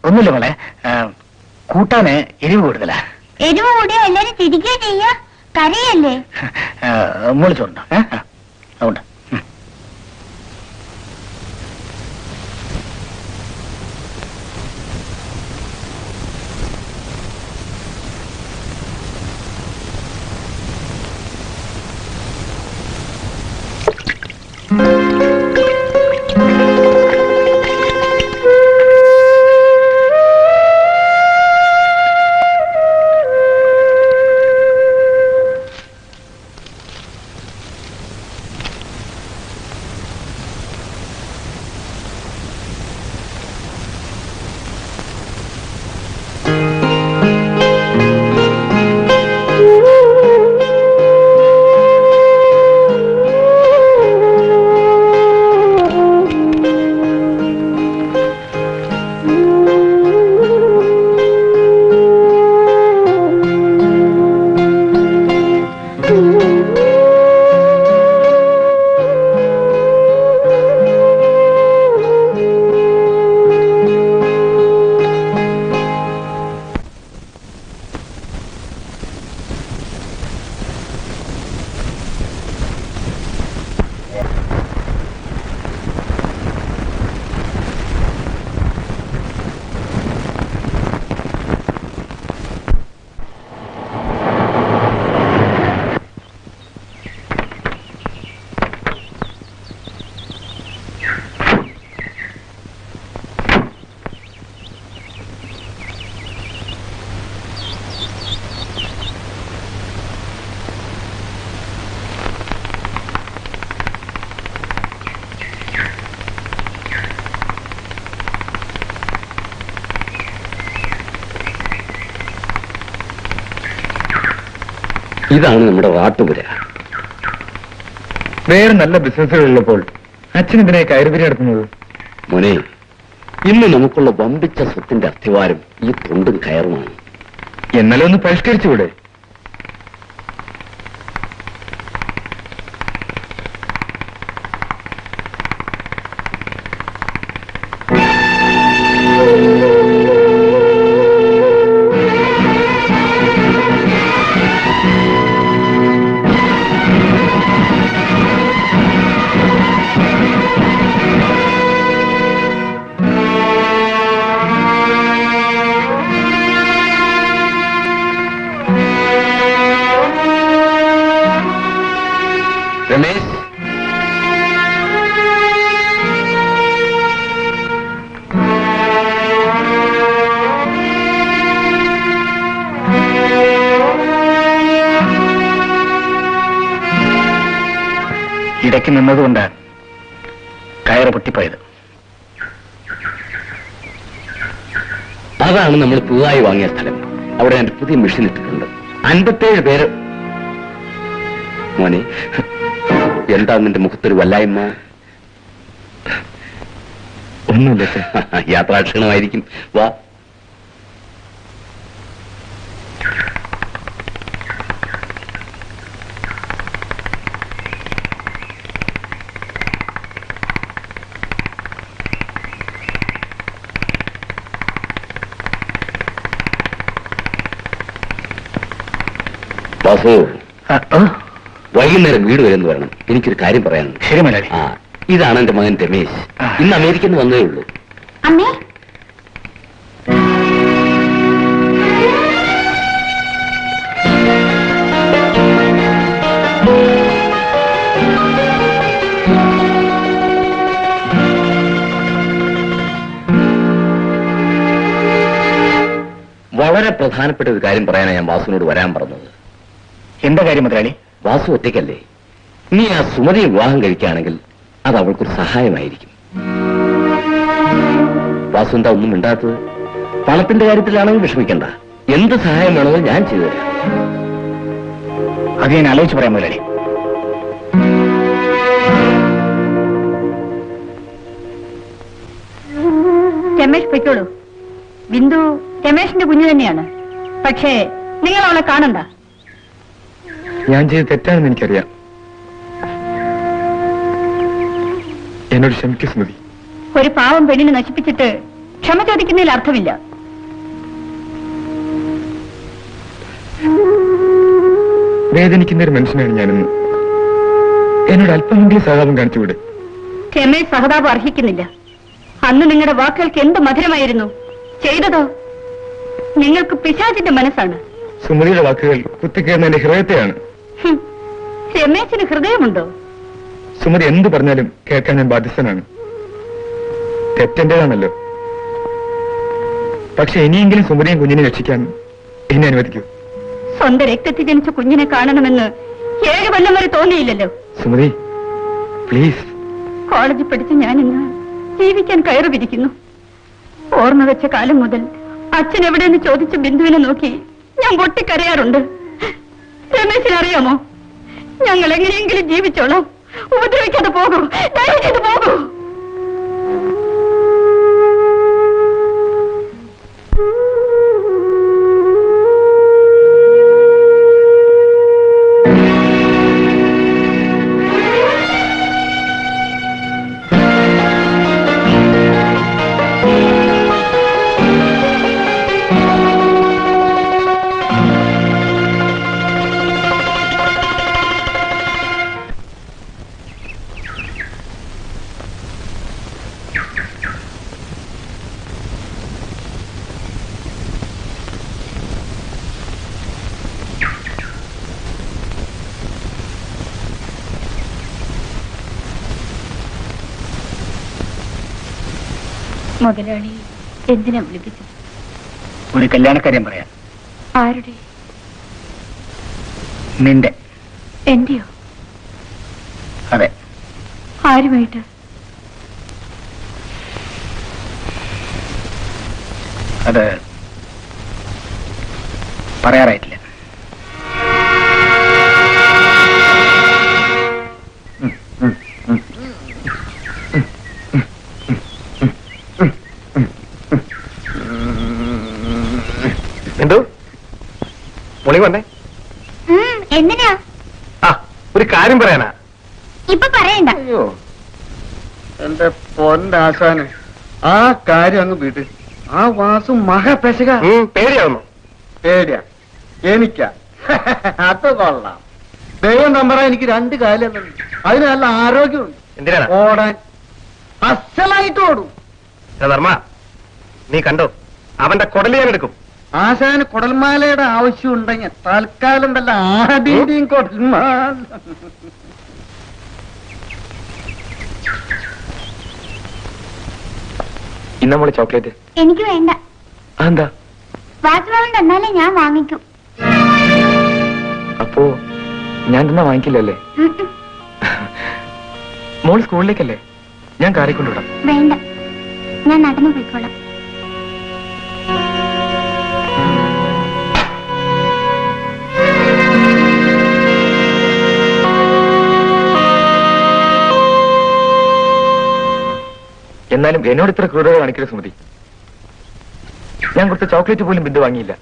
ഒന്നുമില്ല മോളെ, കൂട്ടാന് എരിവ് കൂടുതലാ. എരിവ് കൂടിയോ എല്ലാരും ചിരിക്കുകയോ ചെയ്യ കരയല്ലേ? മോള് ചോറുണ്ടോ? അതുകൊണ്ട് ഇതാണ് നമ്മുടെ വാട്ടുപുര. വേറെ നല്ല ബിസിനസ്സുകൾ ഉള്ളപ്പോൾ അച്ഛൻ ഇതിനെ കയറുപിരി നടത്തുന്നത്? മോനെ, ഇന്ന് നമുക്കുള്ള വമ്പിച്ച സ്വത്തിന്റെ അസ്ഥിവാരം ഈ തൊണ്ടും കയറുമാണ്. എന്നാലും ഒന്ന് പരിഷ്കരിച്ചുകൂടെ? രമേശ്, ഇടയ്ക്ക് നിന്നതുകൊണ്ട് കയറ് പൊട്ടിപ്പോയത്. അതാണ് നമ്മൾ പുതുതായി വാങ്ങിയ സ്ഥലം. അവിടെ എന്റെ പുതിയ മെഷീൻ ഇട്ടിട്ടുണ്ട്. 57 പേര്. മോനെ, എന്താ നിന്റെ മുഖത്തൊരു വല്ലായ്മ? ഒന്നുമില്ല. യാത്രാക്ഷീണമായിരിക്കും. വാ. വാസു, വൈകുന്നേരം വീട് വരെന്ന് വരണം. എനിക്കൊരു കാര്യം പറയാനുണ്ട്. ശരി മലയാളി. ഇതാണ് എന്റെ മകൻ രമേശ്. ഇന്ന് അമേരിക്കയിൽ നിന്ന് വന്നേ ഉള്ളൂ. അമ്മേ, വളരെ പ്രധാനപ്പെട്ട ഒരു കാര്യം പറയാനാണ് ഞാൻ വാസുവിനോട് വരാൻ പറഞ്ഞത്. എന്താ കാര്യം മുതലാളി? വാസു ഒറ്റയ്ക്കല്ലേ, നീ ആ സുമതിയെ വിവാഹം കഴിക്കുകയാണെങ്കിൽ അത് അവൾക്കൊരു സഹായമായിരിക്കും. വാസു എന്താ ഒന്നും മിണ്ടാത്തത്? പണത്തിന്റെ കാര്യത്തിലാണെങ്കിൽ വിഷമിക്കണ്ട, എന്ത് സഹായം വേണമെങ്കിൽ ഞാൻ ചെയ്തു തരാം. അത് ഞാൻ ആലോചിച്ച് പറയാം മുതലാളി. രമേശ് പൊയ്ക്കോളൂ. ബിന്ദു രമേശിന്റെ കുഞ്ഞു തന്നെയാണ്. പക്ഷേ നിങ്ങൾ അവളെ കാണണ്ട. ഞാൻ ചെയ്ത് തെറ്റാണെന്ന് എനിക്കറിയാം. എന്നോട് ക്ഷമിക്കൂ സുമതി. ഒരു പാവം പെണ്ണിനെ നശിപ്പിച്ചിട്ട് ക്ഷമ ചോദിക്കുന്നതിൽ അർത്ഥമില്ല. വേദനിക്കുന്ന ഒരു മനുഷ്യനാണ് ഞാനെന്ന് എന്നോട് അല്പമെങ്കിലും സഹതാപം കാണിച്ചുകൂടെ? രമേശ് സഹതാപം അർഹിക്കുന്നില്ല. അന്ന് നിങ്ങളുടെ വാക്കുകൾക്ക് എന്ത് മധുരമായിരുന്നു. ചെയ്തതോ നിങ്ങൾക്ക് പിശാചിന്റെ മനസ്സാണ്. സുമതിയുടെ വാക്കുകൾ കുത്തിക്കയറുന്ന എന്റെ ഹൃദയത്തെയാണ്. രമേശിന് ഹൃദയമുണ്ടോ? സുമതി എന്ത് പറഞ്ഞാലും കേൾക്കാൻ ഞാൻ ബാധ്യസ്ഥനാണ്. തെറ്റെന്റേതാണല്ലോ. പക്ഷെ ഇനിയെങ്കിലും സുമതിയും കുഞ്ഞിനെ രക്ഷിക്കാൻ എന്നെ അനുവദിക്കൂ. സ്വന്തം രക്തത്തിൽ ജനിച്ച കുഞ്ഞിനെ കാണണമെന്ന് 7 കൊല്ലം വരെ തോന്നിയില്ലല്ലോ. സുമതി പ്ലീസ്. കോളേജിൽ പഠിച്ച് ഞാനിന്ന് ജീവിക്കാൻ കയറി വിരിക്കുന്നു. ഓർമ്മ വെച്ച കാലം മുതൽ അച്ഛൻ എവിടെയെന്ന് ചോദിച്ച ബിന്ദുവിനെ നോക്കി ഞാൻ പൊട്ടിക്കരയാറുണ്ട്. രമേശിന് അറിയാമോ, ഞങ്ങൾ എങ്ങനെയെങ്കിലും ജീവിച്ചോളാം. ഉപദ്രവിക്കാതെ പോകൂ, ദയവ് ചെയ്ത് പോകൂ. മുതലാളി എന്തിനാ വിളിപ്പിച്ചത്? ഒരു കല്യാണക്കാര്യം പറയാം. ആരുടെ? നിന്റെ. എന്റെയോ? അതെ. ആരുമായിട്ട്? അത് പറയാറായിട്ടില്ല. എന്തോ മോളി വന്നേ? എന്തിനാ? ആ ഒരു കാര്യം പറയാനാ. ഇപ്പൊ പറയണ്ട. അയ്യോ എന്റെ പൊന്നാശാന്, ആ കാര്യം അങ്ങ് വീട്ട്. ആ വാസു മഹാപെശക. പേടിയാവുന്നു. പേടിയാ എനിക്കാ? അത് കൊള്ളാം. ദൈവം തമ്പറ എനിക്ക് 2 കാലം, അതിന് നല്ല ആരോഗ്യമുണ്ട്. എന്തിനാണ്? ഓടാൻ അസലായിട്ട് ഓടും. ധർമ്മ നീ കണ്ടോ, അവന്റെ കുടല് ഞാൻ എടുക്കും. ആശാന് കുടൽമാലയുടെ ആവശ്യം ഉണ്ടെങ്കിൽ തൽക്കാലം വല്ല ആടിന്റെയും കുടൽമാല. ഇന്ന മോള് ചോക്ലേറ്റ്. എനിക്ക് വേണ്ട. എന്താ? വാസുവാവൻ തന്നാലേ ഞാൻ വാങ്ങിക്കൂ. അപ്പോ ഞാൻ തന്നാ വാങ്ങിക്കില്ലല്ലേ? മോൾ സ്കൂളിലേക്കല്ലേ? ഞാൻ കാറി കൊണ്ടുവിടാം. വേണ്ട, ഞാൻ നടന്നു പോയിക്കോളാം. എന്നാലും എന്നോട് ഇത്ര ക്രൂരത കാണിക്കരുത് സുമതി. ഞാൻ കൊടുത്ത ചോക്ലേറ്റ് പോലും ബിന്ദു വാങ്ങിയില്ല.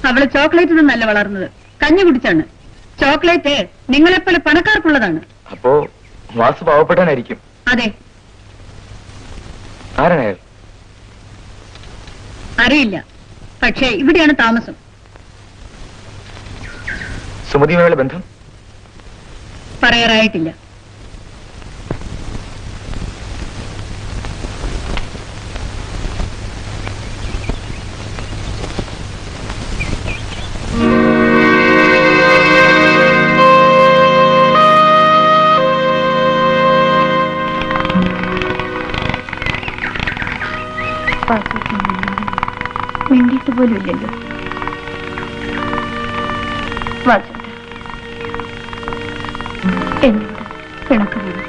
അവള് ചോക്ലേറ്റ് നിന്നല്ല വളർന്നത്, കഞ്ഞി കുടിച്ചാണ്. ചോക്ലേറ്റ് നിങ്ങളെപ്പോലെ പണക്കാർക്കുള്ളതാണ്. അപ്പോ വാസു പാവപ്പെട്ടാനായിരിക്കും. അതെ. ആരാണ് അയാൾ? അറിയില്ല, പക്ഷേ ഇവിടെയാണ് താമസം. സുമതിയുമായുള്ള ബന്ധം പറയാറായിട്ടില്ല. മിണ്ടി കണ്ടിട്ട് പോലും ഇല്ലല്ലോ. വാസുട്ട, എന്നോട് പിണക്കമാണ്.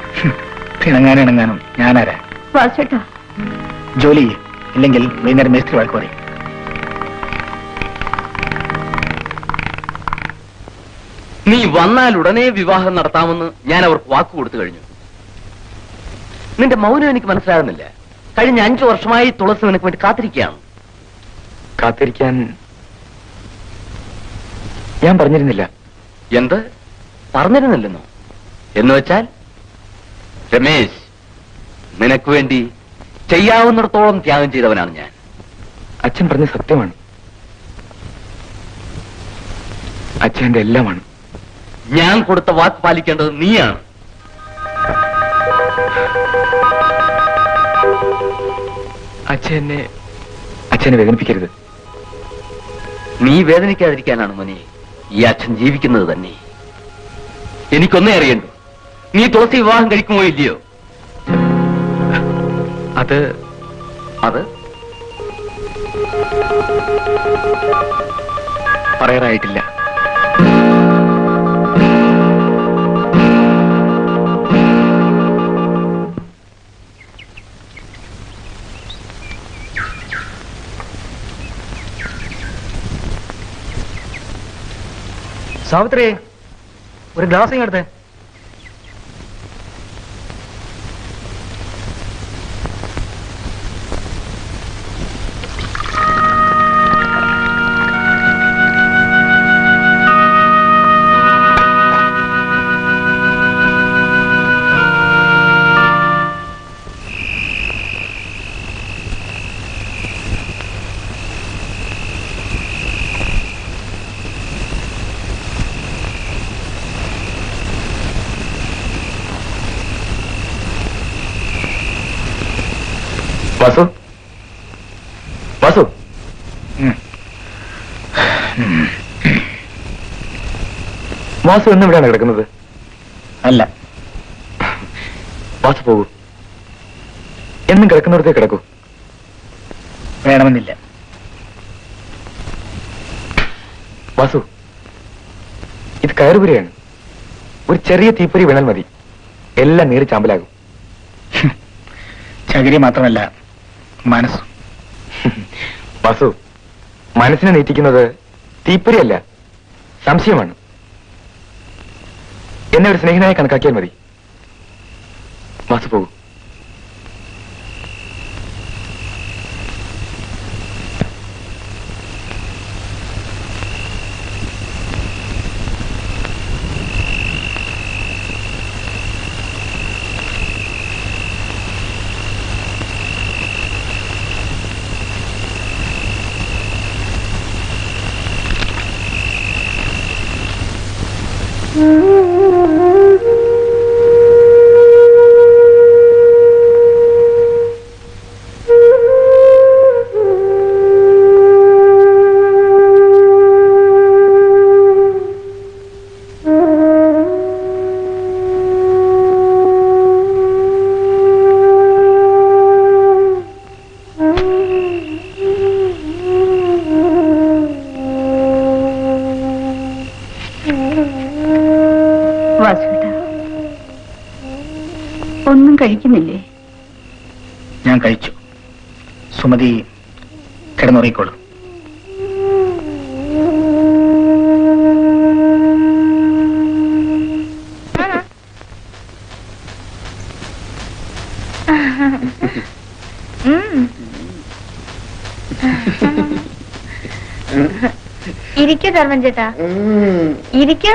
പിണങ്ങാനും ഞാനാരാ? വാസുട്ട, ജോലി ഇല്ലെങ്കിൽ വൈകുന്നേരം മേസ്ത്രി വഴക്ക് പറയും. നീ വന്നാൽ ഉടനെ വിവാഹം നടത്താമെന്ന് ഞാൻ അവർക്ക് വാക്ക് കൊടുത്തു കഴിഞ്ഞു. നിന്റെ മൗനം എനിക്ക് മനസ്സിലാകുന്നില്ല. കഴിഞ്ഞ 5 വർഷമായി തുളസി നിനക്ക് വേണ്ടി കാത്തിരിക്കുകയാണ്. കാത്തിരിക്കാൻ ഞാൻ പറഞ്ഞിരുന്നില്ല. എന്ത് പറഞ്ഞിരുന്നില്ലെന്നോ? എന്ന് വെച്ചാൽ രമേശ്, നിനക്ക് വേണ്ടി ചെയ്യാവുന്നിടത്തോളം ത്യാഗം ചെയ്തവനാണ് ഞാൻ. അച്ഛൻ പറഞ്ഞ സത്യമാണ്. അച്ഛൻ്റെ എല്ലാമാണ്. ഞാൻ കൊടുത്ത വാക്ക് പാലിക്കേണ്ടത് നീയാണ്. അച്ഛനെ വേദനിപ്പിക്കരുത്. നീ വേദനിക്കാതിരിക്കാനാണ് മോനെ ഈ അച്ഛൻ ജീവിക്കുന്നത് തന്നെ. എനിക്കൊന്നേ അറിയണ്ടു, നീ തുളസി വിവാഹം കഴിക്കുമോ ഇല്ലയോ? അത് പറയാറായിട്ടില്ല. സാവിത്രി, ഒരു ഗ്ലാസ് ഇങ്ങെടുത്തേ. വാസു, വാസു എന്നും ഇവിടെയാണ് കിടക്കുന്നത്? അല്ല, വാസു പോകൂ. എന്നും കിടക്കുന്നിടത്തേ കിടക്കൂ. വേണമെന്നില്ല. വാസു, ഇത് കയറുപുരയാണ്. ഒരു ചെറിയ തീപ്പൊരി വീണാൽ മതി, എല്ലാം നീറി ചാമ്പലാകും. ചകിരി മാത്രമല്ല, മനസ്സും. വാസു, മനസ്സിനെ നീറ്റിക്കുന്നത് തീപ്പൊരിയല്ല, സംശയമാണ്. എന്നെ ഒരു സ്നേഹിതനായി കണക്കാക്കിയാൽ മതി. വാസു പോകൂ. ഒന്നും കഴിക്കുന്നില്ലേ? ഞാൻ കഴിച്ചു. സുമതി കിടന്നുറങ്ങിക്കോളൂ. ഇരിക്കൂ ധർമ്മൻ ചേട്ടാ, ഇരിക്കൂ.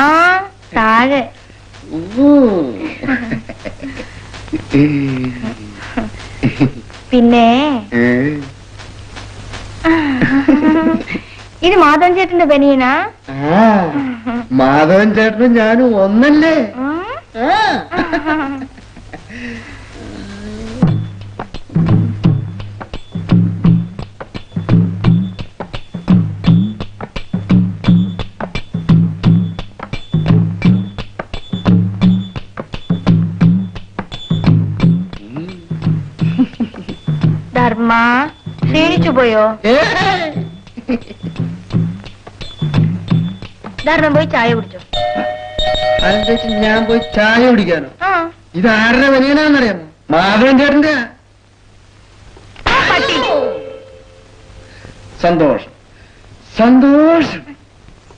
ആ താഴെ. പിന്നെ ഇത് മാധവൻ ചേട്ടന്റെ ബനിയനാ? മാധവൻ ചേട്ടനും ഞാനും ഒന്നല്ലേ? ധർമ്മ, മാമ ക്ഷീണിച്ചു പോയോ? ധാരണം പോയി ചായ കുടിച്ചോ. ഞാൻ പോയി ചായ കുടിക്കാനോ? ആ ഇത് ആരുടെ വലിയനാന്നറിയാമോ? മാധവൻ ചേട്ടന്റെ. പട്ടി സന്തോഷം സന്തോഷം.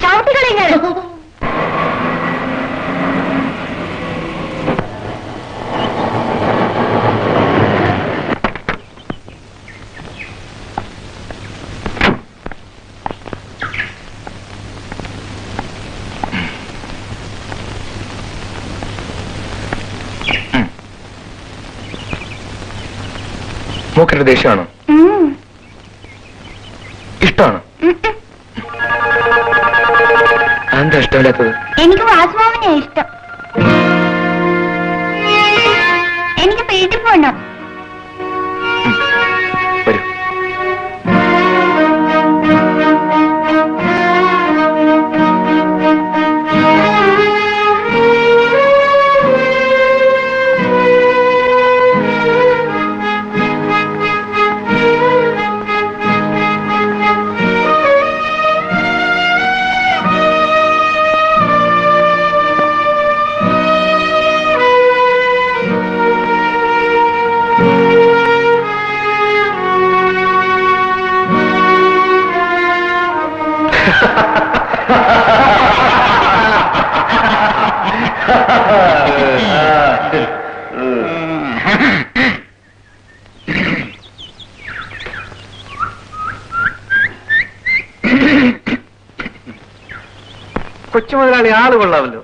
ചവിട്ടികളിങ്ങനെ. മൂക്കിന്റെ ദേഷ്യമാണോ? ഇഷ്ടമാണോ? എന്താ ഇഷ്ടമില്ലാത്തത്? എനിക്ക് വാസുമാമനെ ഇഷ്ടം. എനിക്ക് വീട്ടിൽ പോകണം. വരൂ. കൊച്ചു മുതലാളി ആള് കൊള്ളാമല്ലോ.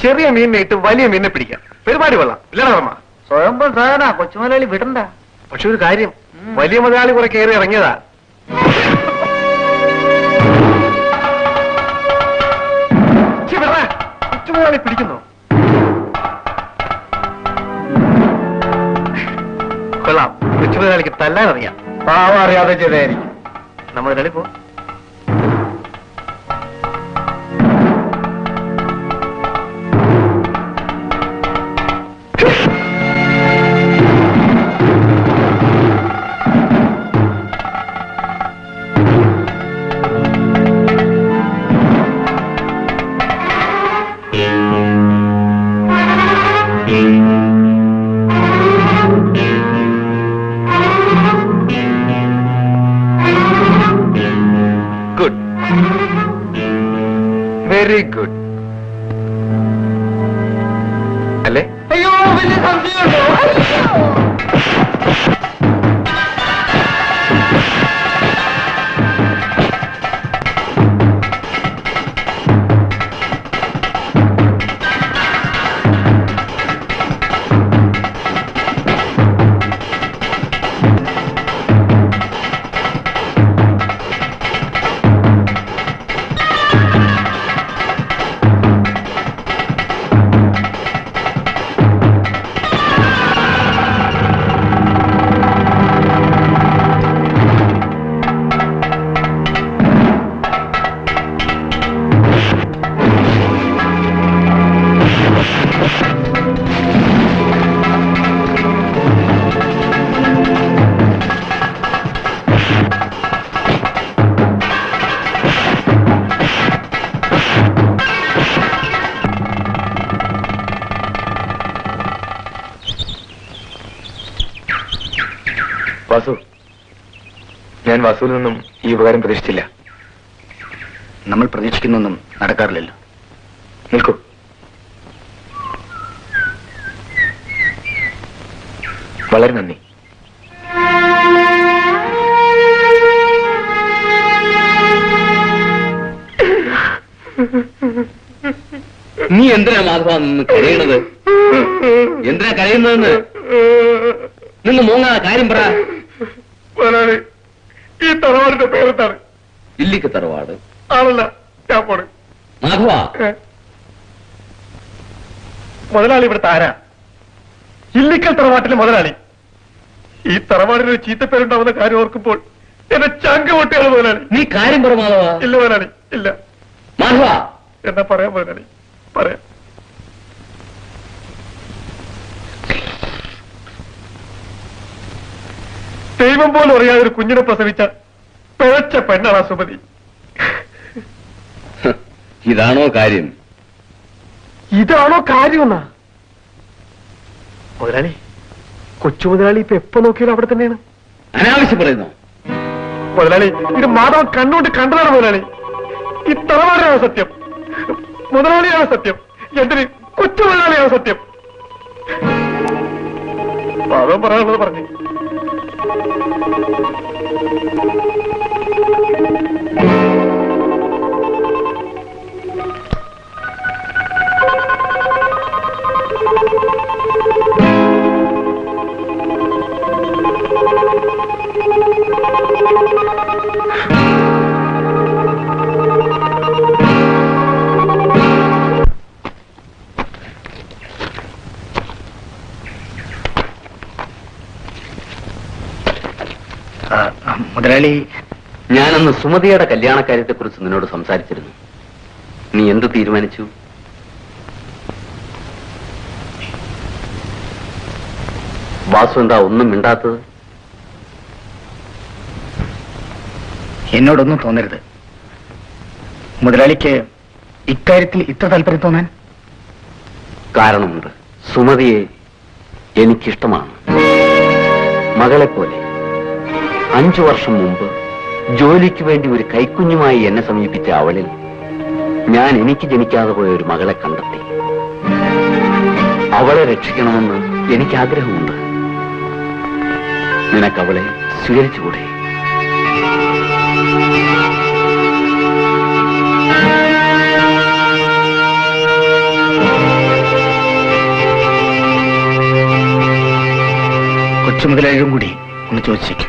ചെറിയ മീനിനെ ഇട്ട് വലിയ മീനിനെ പിടിക്കാം. പരിപാടി കൊള്ളാം. ഇല്ലടാ വർമ്മ? സ്വയംഭം സാധന കൊച്ചുമുതലാളി വിടണ്ട. പക്ഷെ ഒരു കാര്യം, വലിയ മുതലാളി കുറെ കയറി ഇറങ്ങിയതാ. കൊച്ചു മുതലാളി പിടിക്കുന്നു. കൊള്ളാം. കൊച്ചു മുതലാളിക്ക് തല്ലാൻ അറിയാം. പാവം അറിയാതെ ചെയ്തായിരിക്കും. നമ്മ മുതലാളി പോ. Good, very good. അല്ലേ? അയ്യോ, വലിയ സംശയമുണ്ടോ? വാസു, ഞാൻ വാസുവിൽ നിന്നും ഈ ഉപകാരം പ്രതീക്ഷിച്ചില്ല. നമ്മൾ പ്രതീക്ഷിക്കുന്നൊന്നും നടക്കാറില്ലല്ലോ. നിൽക്കൂ. വളരെ നന്ദി. നീ എന്തിനാ മാധവ നിന്ന് കരയണത്? എന്തിനാ കരയുന്നതെന്ന് നിന്ന് മോങ്ങ കാര്യം പറ. ഈ തറവാടിന്റെ പേരെന്താണ്? ഇല്ലിക്ക് തറവാട് ആണല്ല, ഞാൻ പോണ്. മാധവ, മുതലാളി ഇവിടുത്തെ ആരാ? ഇല്ലിക്കൽ തറവാട്ടിലെ മുതലാളി. ഈ തറവാടിന് ഒരു ചീത്തപ്പേരുണ്ടാവുന്ന കാര്യം ഓർക്കുമ്പോൾ എന്നെ ചങ്ക് പൊട്ടിയാണ് മുതലാളി. നീ കാര്യം പറ മാധവ. ഇല്ല മുതലാളി, ഇല്ല. മാധവ, എന്നാ പറയാം മുതലാളി, പറയാം. ദൈവം പോലും അറിയാതെ ഒരു കുഞ്ഞിനെ പ്രസവിച്ച പിഴച്ച പെണ്ണാണ് സുമതി. ഇതാണോ കാര്യം? ഇതാണോ കാര്യമെന്നാ? മുതലാളി, കൊച്ചു മുതലാളി ഇപ്പൊ എപ്പോ നോക്കിയാലും അവിടെ തന്നെയാണ്. അനാവശ്യം പറയുന്നു. മുതലാളി, ഇത് മാധവൻ കണ്ണുകൊണ്ട് കണ്ടതാണ് മുതലാളി. ഈ തറവാടിനാണ് സത്യം, മുതലാളിയാണ് സത്യം, എന്തിന് കൊച്ചു മുതലാളിയാണ് സത്യം. മാധവൻ പറയാനുള്ളത് പറഞ്ഞു. മുതലാളി, ഞാനന്ന് സുമതിയുടെ കല്യാണക്കാര്യത്തെ കുറിച്ച് നിന്നോട് സംസാരിച്ചിരുന്നു. നീ എന്ത് തീരുമാനിച്ചു? വാസു എന്താ ഒന്നും മിണ്ടാത്തത്? എന്നോടൊന്നും തോന്നരുത്. മുതലാളിക്ക് ഇക്കാര്യത്തിൽ ഇത്ര താല്പര്യം തോന്നാൻ കാരണമുണ്ട്. സുമതിയെ എനിക്കിഷ്ടമാണ്, മകളെ പോലെ. 5 വർഷം മുമ്പ് ജോലിക്ക് വേണ്ടി ഒരു കൈക്കുഞ്ഞുമായി എന്നെ സമീപിച്ച അവളിൽ ഞാൻ എനിക്ക് ജനിക്കാതെ പോയ ഒരു മകളെ കണ്ടെത്തി. അവളെ രക്ഷിക്കണമെന്ന് എനിക്ക് ആഗ്രഹമുണ്ട്. നിനക്കവളെ സ്വീകരിച്ചുകൂടെ? കൊച്ചു മുതലാളിയും കൂടി ഒന്ന് ചോദിച്ചേക്കും.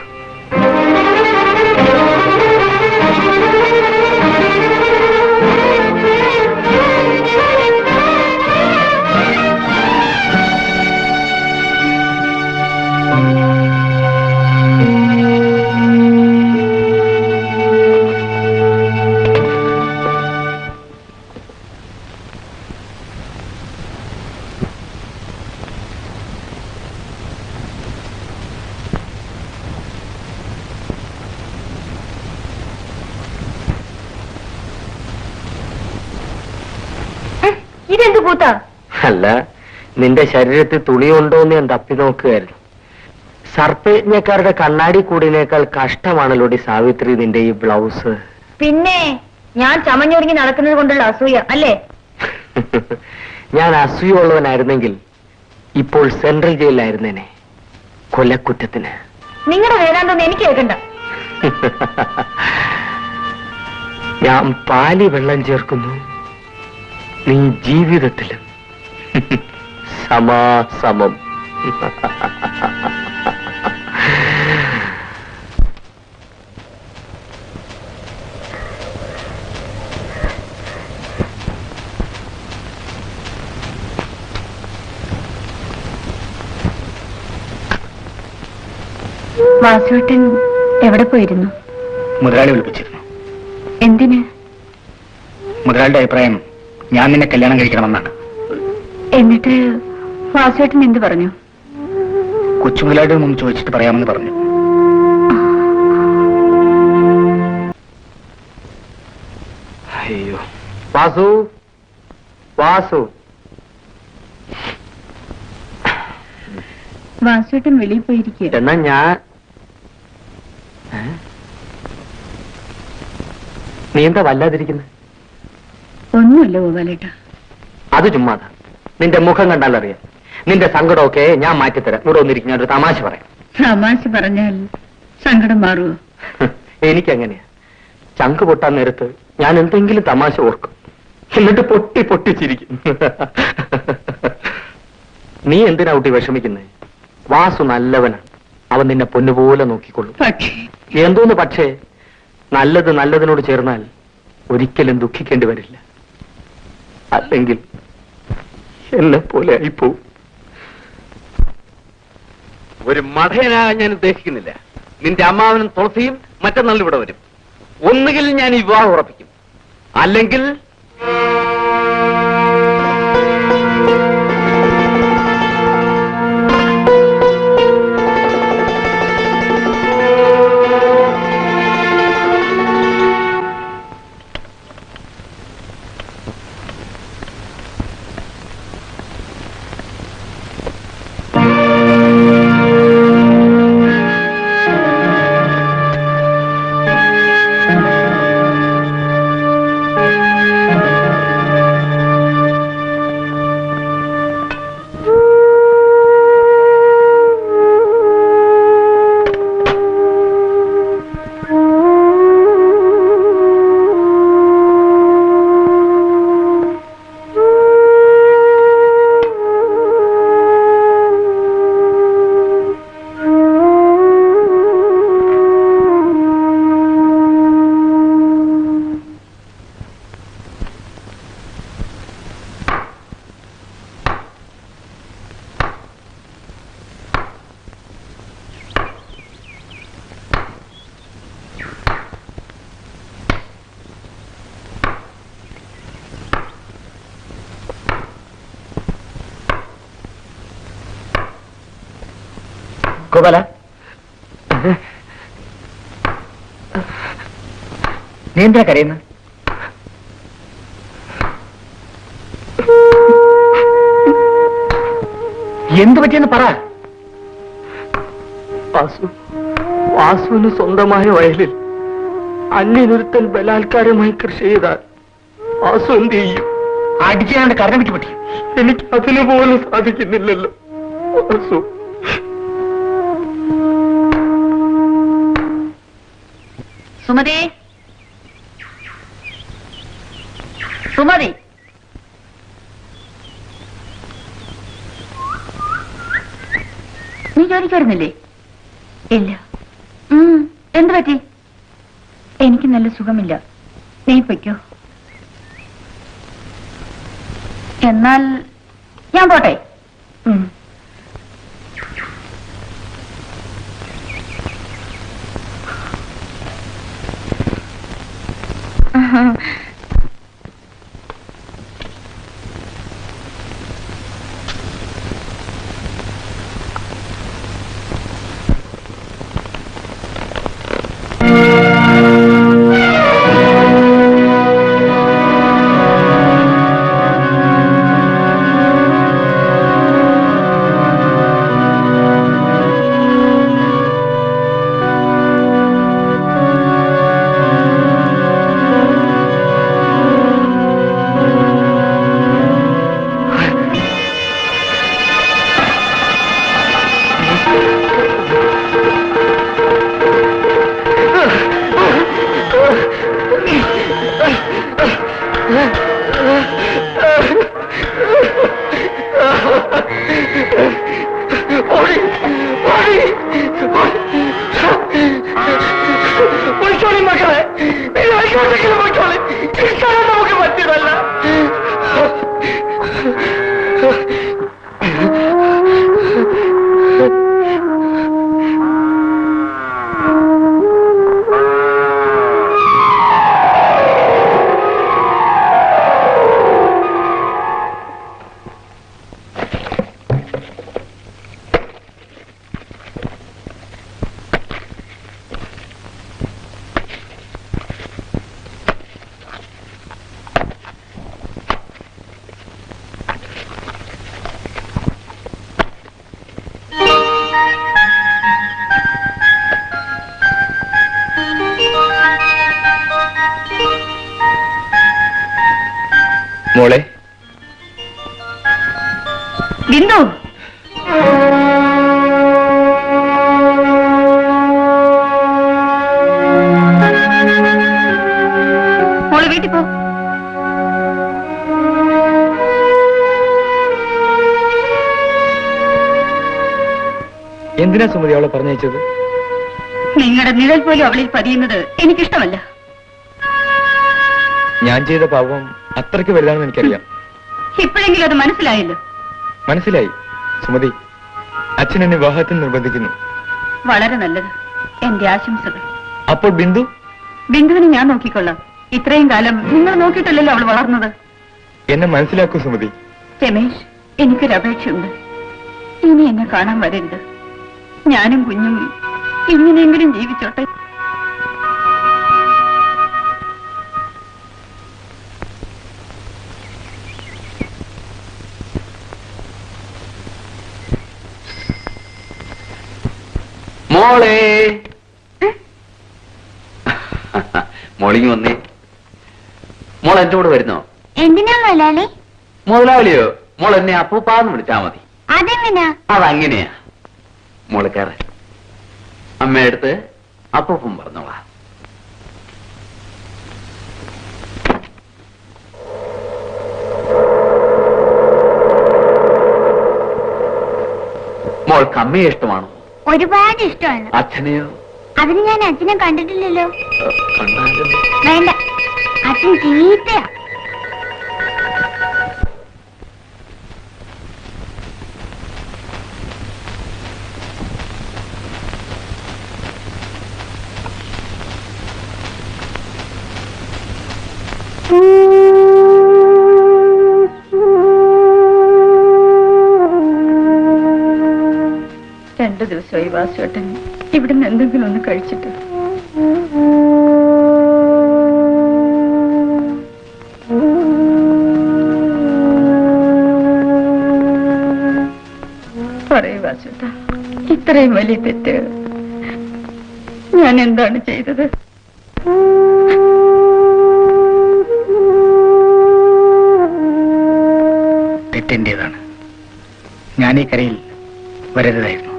ഇതെന്ത് കൂത്താ? അല്ല, നിന്റെ ശരീരത്തിൽ തുണിയുണ്ടോന്ന് ഞാൻ തപ്പി നോക്കുകയായിരുന്നു. സർപ്പയജ്ഞക്കാരുടെ കണ്ണാടി കൂടിനേക്കാൾ കഷ്ടമാണല്ലോടി സാവിത്രി നിന്റെ ഈ ബ്ലൗസ്. പിന്നെ ഞാൻ ചമഞ്ഞൊരുങ്ങി നടക്കുന്നത് കൊണ്ടുള്ള അസൂയ അല്ലേ? ഞാൻ അസൂയുള്ളവനായിരുന്നെങ്കിൽ ഇപ്പോൾ സെൻട്രൽ ജയിലിലായിരുന്നേനെ, കൊലക്കുറ്റത്തിന്. നിങ്ങളുടെ വേദാന്തം എനിക്ക് കേൾക്കണ്ട. ഞാൻ പാലി വെള്ളം ചേർക്കുന്നു, നീ ജീവിതത്തിലും സമാസമം. വാസുവേട്ടൻ എവിടെ പോയിരുന്നു? മുതലാളി വിളിപ്പിച്ചിരുന്നു. എന്തിന്? മുതലാളിയുടെ അഭിപ്രായം ഞാൻ നിന്നെ കല്യാണം കഴിക്കണമെന്നാണ്. എന്നിട്ട് വാസുവേട്ടൻ എന്ത് പറഞ്ഞു? കൊച്ചു മുതലാളിയുടെ മുമ്പ് ചോദിച്ചിട്ട് പറയാമെന്ന് പറഞ്ഞു. അയ്യോ, വാസു, വാസു. വാസുവേട്ടൻ വെളിയിൽ പോയിരിക്കുക. എന്നാ ഞാൻ നീ എന്താ വല്ലാതിരിക്കുന്നത്? ഒന്നുമില്ല ഗോപാലേട്ട. അത് ചുമ്മാതാ, നിന്റെ മുഖം കണ്ടാലറിയാം. നിന്റെ സങ്കടമൊക്കെ ഞാൻ മാറ്റിത്തരാം. ഇവിടെ ഒന്നിരിക്കും, ഞാനൊരു തമാശ പറയാം. തമാശ പറഞ്ഞാൽ സങ്കടം മാറുമോ? എനിക്കങ്ങനെയാ. ചങ്ക് പൊട്ടാൻ നേരത്ത് ഞാൻ എന്തെങ്കിലും തമാശ ഓർക്കും, എന്നിട്ട് പൊട്ടി പൊട്ടിച്ചിരിക്കും. നീ എന്തിനാ കുട്ടി വിഷമിക്കുന്നേ? വാസു നല്ലവനാണ്, അവൻ നിന്നെ പൊന്നുപോലെ നോക്കിക്കൊള്ളും. എന്തോന്ന് പക്ഷേ, നല്ലത് നല്ലതിനോട് ചേർന്നാൽ ഒരിക്കലും ദുഃഖിക്കേണ്ടി വരില്ല. അല്ലെങ്കിൽ എന്നെ പോലെ ആയിപ്പോവും. ഒരു മഠയനാകാൻ ഞാൻ ഉദ്ദേശിക്കുന്നില്ല. നിന്റെ അമ്മാവനും തുളസിയും മറ്റന്നാൾ ഇവിടെ വരും. ഒന്നുകിൽ ഞാൻ ഈ വിവാഹം ഉറപ്പിക്കും, അല്ലെങ്കിൽ ഗോപാല, നീ എന്തിനാ കരയുന്ന? എന്ത് പറ്റിയെന്ന് പറ. വാസുവിന് സ്വന്തമായ വയലിൽ അന്യനൊരുത്തൻ ബലാത്കാരമായി കൃഷി ചെയ്താൽ വാസു എന്ത് ചെയ്യും? അടിച്ചാണ്ട് കരണം വിട്ടു പറ്റി. എനിക്ക് അതിന് പോലും സാധിക്കുന്നില്ലല്ലോ വാസു. സുമതി, സുമതി, നീ ജോലിക്ക് വരുന്നില്ലേ? ഇല്ല. എന്ത് പറ്റി? എനിക്ക് നല്ല സുഖമില്ല. നീ പൊയ്ക്കോ. എന്നാൽ ഞാൻ പോട്ടെ. നമുക്ക് പറ്റിയതല്ല. മോളെ ബിന്ദു, മോള് വീട്ടിൽ പോ. എന്തിനാ സുമതി അവളെ പറഞ്ഞയച്ചത്? നിങ്ങളുടെ നിഴൽ പോലും അവളിൽ പതിയുന്നത് എനിക്കിഷ്ടമല്ല. ഞാൻ ചെയ്ത പാപം അത്രയ്ക്ക് വലുതാണെന്ന് എനിക്കറിയാം. ഇപ്പോഴെങ്കിലും അത് മനസ്സിലായല്ലോ. മനസ്സിലായി സുമതി. അച്ഛൻ എന്നെ വിവാഹത്തിന് നിർബന്ധിക്കുന്നു. വളരെ നല്ലത്. എന്റെ ആശംസകൾ. അപ്പോൾ ബിന്ദു? ബിന്ദുവിനെ ഞാൻ നോക്കിക്കൊള്ളാം. ഇത്രയും കാലം നിങ്ങൾ നോക്കിയിട്ടല്ലല്ലോ അവൾ വളർന്നത്. എന്നെ മനസ്സിലാക്കൂ സുമതി. രമേശ്, എനിക്കൊരു അപേക്ഷയുണ്ട്. ഇനി എന്നെ കാണാൻ വരരുത്. ഞാനും കുഞ്ഞും ഇങ്ങനെയെങ്കിലും ജീവിച്ചോട്ടെ. മോളെ, മോളിങ് വന്നേ. മോൾ എന്റെ കൂടെ വരുന്നോ? എന്തിനാ മുതലാളി? മുതലാളിയോ? മോൾ എന്നെ അപ്പൂപ്പാന്ന് വിളിച്ചാ മതി. അതെങ്ങനാ? അതങ്ങനെയാ. മോള് കയറ. അമ്മയടുത്ത് അപ്പൂപ്പൻ പറഞ്ഞോളാ. മോൾക്ക് അമ്മയെ ഇഷ്ടമാണോ? ഒരുപാട് ഇഷ്ടമാണ്. അച്ഛനെയോ? അതിന് ഞാൻ അച്ഛനെ കണ്ടിട്ടില്ലല്ലോ. കണ്ടാലും വേണ്ട, അച്ഛൻ ചീത്തയാ. 2 ദിവസമായി വാസുവേട്ടൻ ഇവിടുന്ന് എന്തെങ്കിലും ഒന്ന് കഴിച്ചിട്ട്. പറയൂ വാസുവേട്ട, ഇത്രയും വലിയ തെറ്റ് ഞാൻ എന്താണ് ചെയ്തത്? തെറ്റെന്റേതാണ്. ഞാൻ ഈ കരയിൽ വരരുതായിരുന്നു.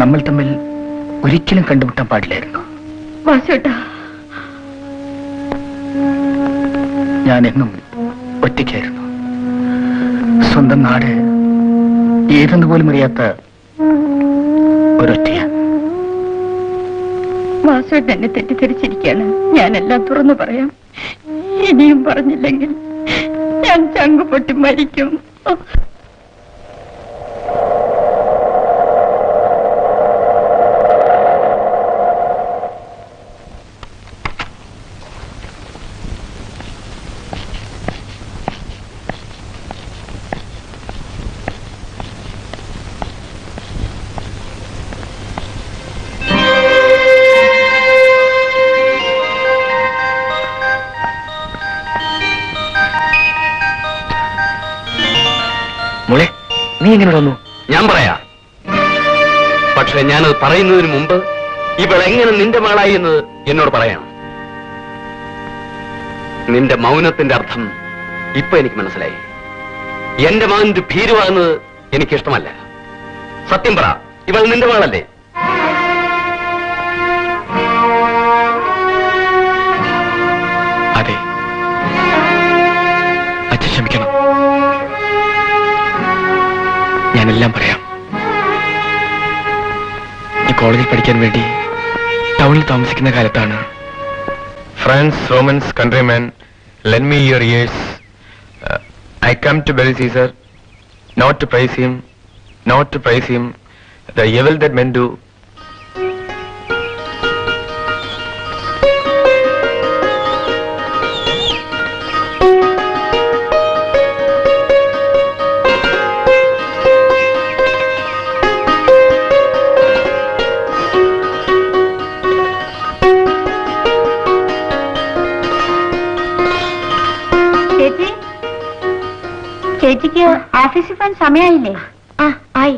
നമ്മൾ തമ്മിൽ ഒരിക്കലും കണ്ടുമുട്ടാൻ പാടില്ലായിരുന്നു. വാസുവേട്ട, ഞാൻ എന്നും ഒറ്റയ്ക്കായിരുന്നു. സ്വന്തം നാട് ഏതെന്ന് പോലും അറിയാത്ത ഒരൊറ്റയ. വാസുവേട്ടൻ എന്നെ തെറ്റിദ്ധരിച്ചിരിക്കുകയാണ്. ഞാനെല്ലാം തുറന്നു പറയാം. ഇനിയും പറഞ്ഞില്ലെങ്കിൽ ഞാൻ ചങ്കു പൊട്ടി മരിക്കും. മോളെ, നീ എങ്ങനെ വന്നു? ഞാൻ പറയാ. പക്ഷെ ഞാനത് പറയുന്നതിന് മുമ്പ് ഇവളെങ്ങനെ നിന്റെ മകളായി എന്നത് എന്നോട് പറയണം. നിന്റെ മൗനത്തിന്റെ അർത്ഥം ഇപ്പൊ എനിക്ക് മനസ്സിലായി. എന്റെ മകൻ ഭീരുവാകുന്നത് എനിക്കിഷ്ടമല്ല. സത്യം പറ, ഇവൾ നിന്റെ മകളല്ലേ? അതെ. അച്ഛൻ ക്ഷമിക്കണം. ഞാനെല്ലാം പറയാം. ഈ കോളേജിൽ പഠിക്കാൻ വേണ്ടി ടൗണിൽ താമസിക്കുന്ന കാലത്താണ് Friends, Romans, countrymen, lend me your ears. I come to bury Caesar, not to praise him, the evil that men do. ചേച്ചിക്ക് ഓഫീസിൽ പോകാൻ സമയമായില്ലേ? ആ ആയി.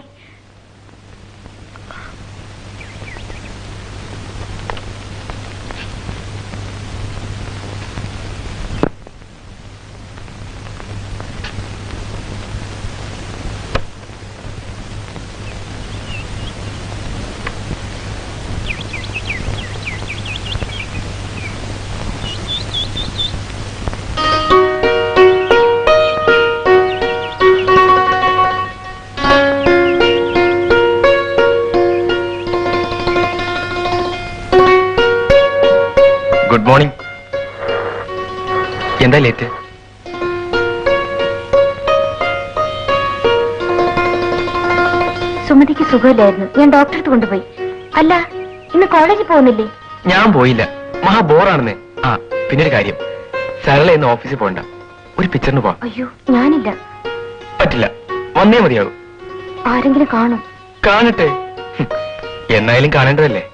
Good morning. എന്താ ലേറ്റ്? സുമതിക്ക് സുഖമില്ലായിരുന്നു. ഞാൻ ഡോക്ടറെ കൊണ്ടുപോയി. അല്ല, ഇന്ന് കോളേജിൽ പോകുന്നില്ലേ? ഞാൻ പോയില്ല. മഹാ ബോറാണെന്നേ. ആ, പിന്നൊരു കാര്യം, സരള ഇന്ന് ഓഫീസിൽ പോകണ്ട. ഒരു പിക്ചറിന് പോവാം. അയ്യോ, ഞാനില്ല. പറ്റില്ല, വന്നേ മതിയാകും. ആരെങ്കിലും കാണും. കാണട്ടെ, എന്നായാലും കാണേണ്ടതല്ലേ.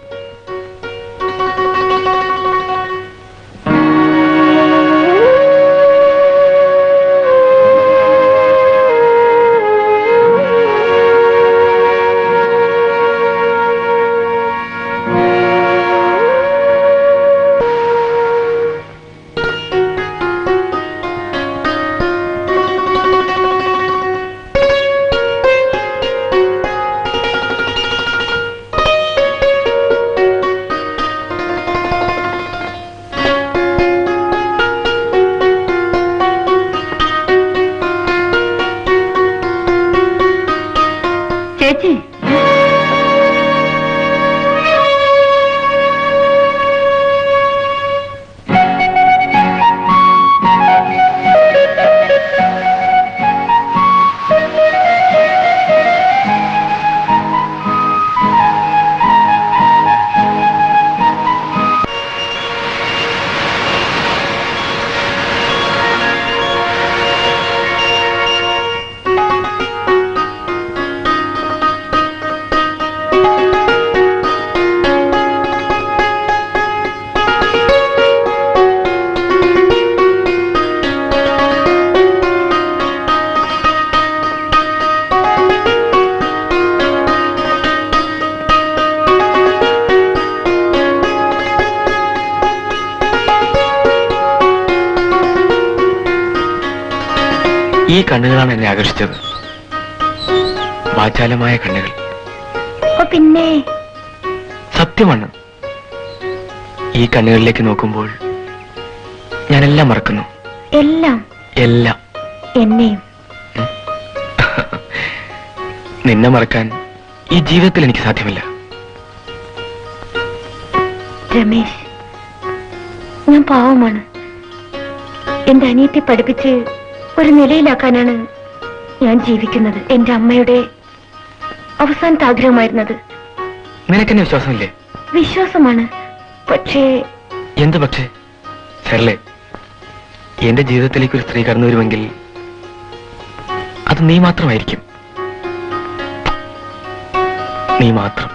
ഈ കണ്ണുകളാണ് എന്നെ ആകർഷിച്ചത്. വാചാലമായ കണ്ണുകൾ. പിന്നെ സത്യമാണ്, ഈ കണ്ണുകളിലേക്ക് നോക്കുമ്പോൾ ഞാനെല്ലാം മറക്കുന്നു. എല്ലാം എല്ലാം. എന്നെയും. നിന്നെ മറക്കാൻ ഈ ജീവിതത്തിൽ എനിക്ക് സാധ്യമല്ല. രമേശ്, ഞാൻ പാവമാണ്. എന്റെ അനിയത്തെ പഠിപ്പിച്ച് ഒരു നിലയിലാക്കാനാണ് ഞാൻ ജീവിക്കുന്നത്. എന്റെ അമ്മയുടെ അവസാനത്തെ ആഗ്രഹമായിരുന്നത്. നിനക്കെന്നെ വിശ്വാസമില്ലേ? വിശ്വാസമാണ്. പക്ഷേ എന്ത് പക്ഷേ? സരളെ, എന്റെ ജീവിതത്തിലേക്ക് ഒരു സ്ത്രീ കടന്നു വരുമെങ്കിൽ അത് നീ മാത്രമായിരിക്കും. നീ മാത്രം.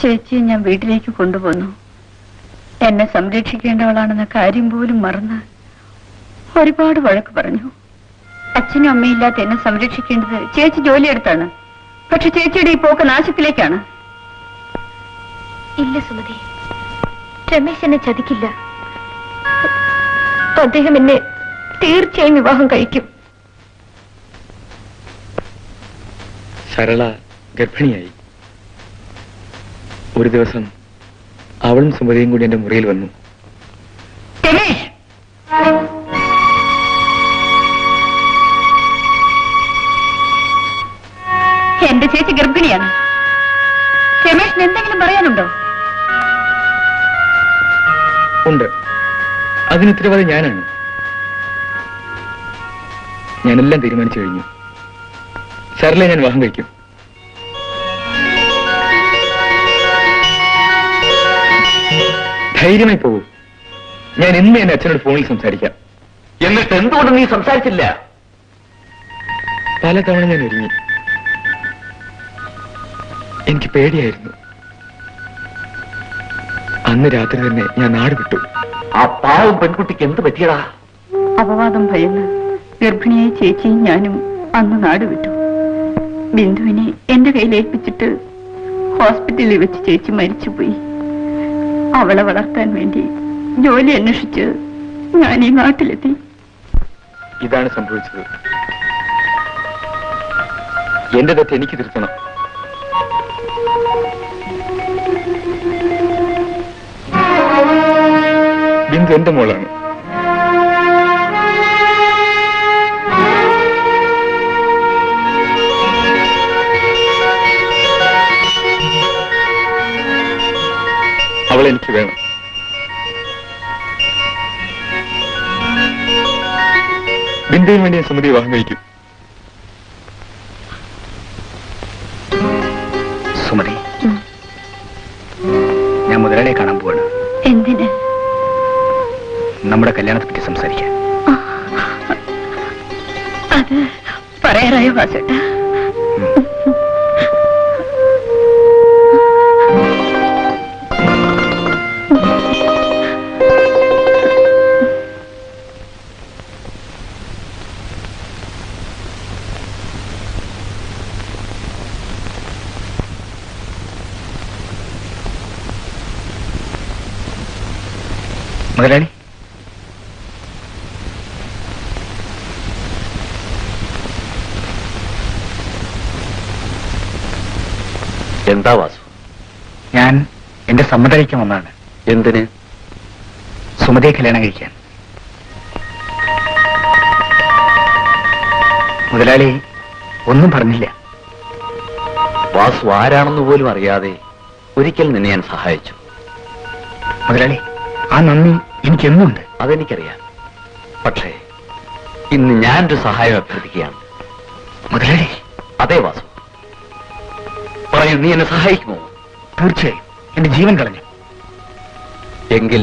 ചേച്ചിയെ ഞാൻ വീട്ടിലേക്ക് കൊണ്ടുപോന്നു. എന്നെ സംരക്ഷിക്കേണ്ടവളാണെന്ന കാര്യം പോലും മറന്ന് ഒരുപാട് വഴക്ക് പറഞ്ഞു. അച്ഛനും അമ്മയില്ലാത്ത എന്നെ സംരക്ഷിക്കേണ്ടത് ചേച്ചി ജോലിയെടുത്താണ്. പക്ഷെ ചേച്ചിയുടെ ഈ പോക്ക് നാശത്തിലേക്കാണ്. ഇല്ല സുമതി, രമേശ് എന്നെ ചതിക്കില്ല. അദ്ദേഹം എന്നെ തീർച്ചയായും വിവാഹം കഴിക്കും. സരള ഗർഭിണിയായി. ഒരു ദിവസം അവളും സുമതിയും കൂടി എന്റെ മുറിയിൽ വന്നു. എന്റെ ചേച്ചി ഗർഭിണിയാണ്. രമേശിന് എന്തെങ്കിലും പറയാനുണ്ടോ? ഉണ്ട്. അതിന് ഉത്തരവാദി ഞാനാണ്. ഞാനെല്ലാം തീരുമാനിച്ചു കഴിഞ്ഞു. സരളെ ഞാൻ വിവാഹം കഴിക്കും. ധൈര്യമായി പോകൂ. ഞാൻ ഇന്ന് എന്റെ അച്ഛനോട് ഫോണിൽ സംസാരിക്കാം. എന്നിട്ട് എന്തുകൊണ്ട് നീ സംസാരിച്ചില്ല? പലതവണ ഞാൻ ഒരുങ്ങി. എനിക്ക് പേടിയായിരുന്നു. അന്ന് രാത്രി തന്നെ ഞാൻ നാട് വിട്ടു. ആ പാവം പെൺകുട്ടിക്ക് എന്ത് പറ്റിയടാ? അപവാദം ഭയന്ന് ഗർഭിണിയായ ചേച്ചിയും ഞാനും അന്ന് നാട് വിട്ടു. ബിന്ദുവിനെ എന്റെ കയ്യിൽ ഏൽപ്പിച്ചിട്ട് ഹോസ്പിറ്റലിൽ വെച്ച് ചേച്ചി മരിച്ചുപോയി. അവളെ വളർത്താൻ വേണ്ടി ജോലി അന്വേഷിച്ച് ഞാൻ ഈ നാട്ടിലെത്തി. ഇതാണ് സംഭവിച്ചത്. എന്റെ തെറ്റ് എനിക്ക് തിരുത്തണം. ബിന്ദു എന്റെ മോളാണ്. അവളെ എനിക്ക് വേണം. ബിന്ദുവിന് വേണ്ടി ഞാൻ സുമതി വിവാഹം കഴിക്കും. സുമതി, ഞാൻ മുതലാളിയെ കാണാൻ പോവാണ്. എന്തിന്? നമ്മുടെ കല്യാണത്തെ പറ്റി സംസാരിക്കാൻ. അത് പറയാറായോ വാസേട്ടാ? മുതലാളി, എന്താ വാസു? ഞാൻ എന്റെ സമ്മതം വന്നതാണ്. എന്തിന്? സുമതിയെ കല്യാണം കഴിക്കാൻ. മുതലാളി ഒന്നും പറഞ്ഞില്ല. വാസു ആരാണെന്ന് പോലും അറിയാതെ ഒരിക്കൽ നിന്നെ ഞാൻ സഹായിച്ചു. മുതലാളി, ആ നന്ദി എനിക്കെന്നുണ്ട്. അതെനിക്കറിയാം. പക്ഷേ ഇന്ന് ഞാനൊരു സഹായം അഭ്യർത്ഥിക്കുകയാണ്. മുതലാളി. അതെ വാസു, പറയൂ, നീ എന്നെ സഹായിക്കുമോ? തീർച്ചയായും എന്റെ ജീവൻ കളഞ്ഞു. എങ്കിൽ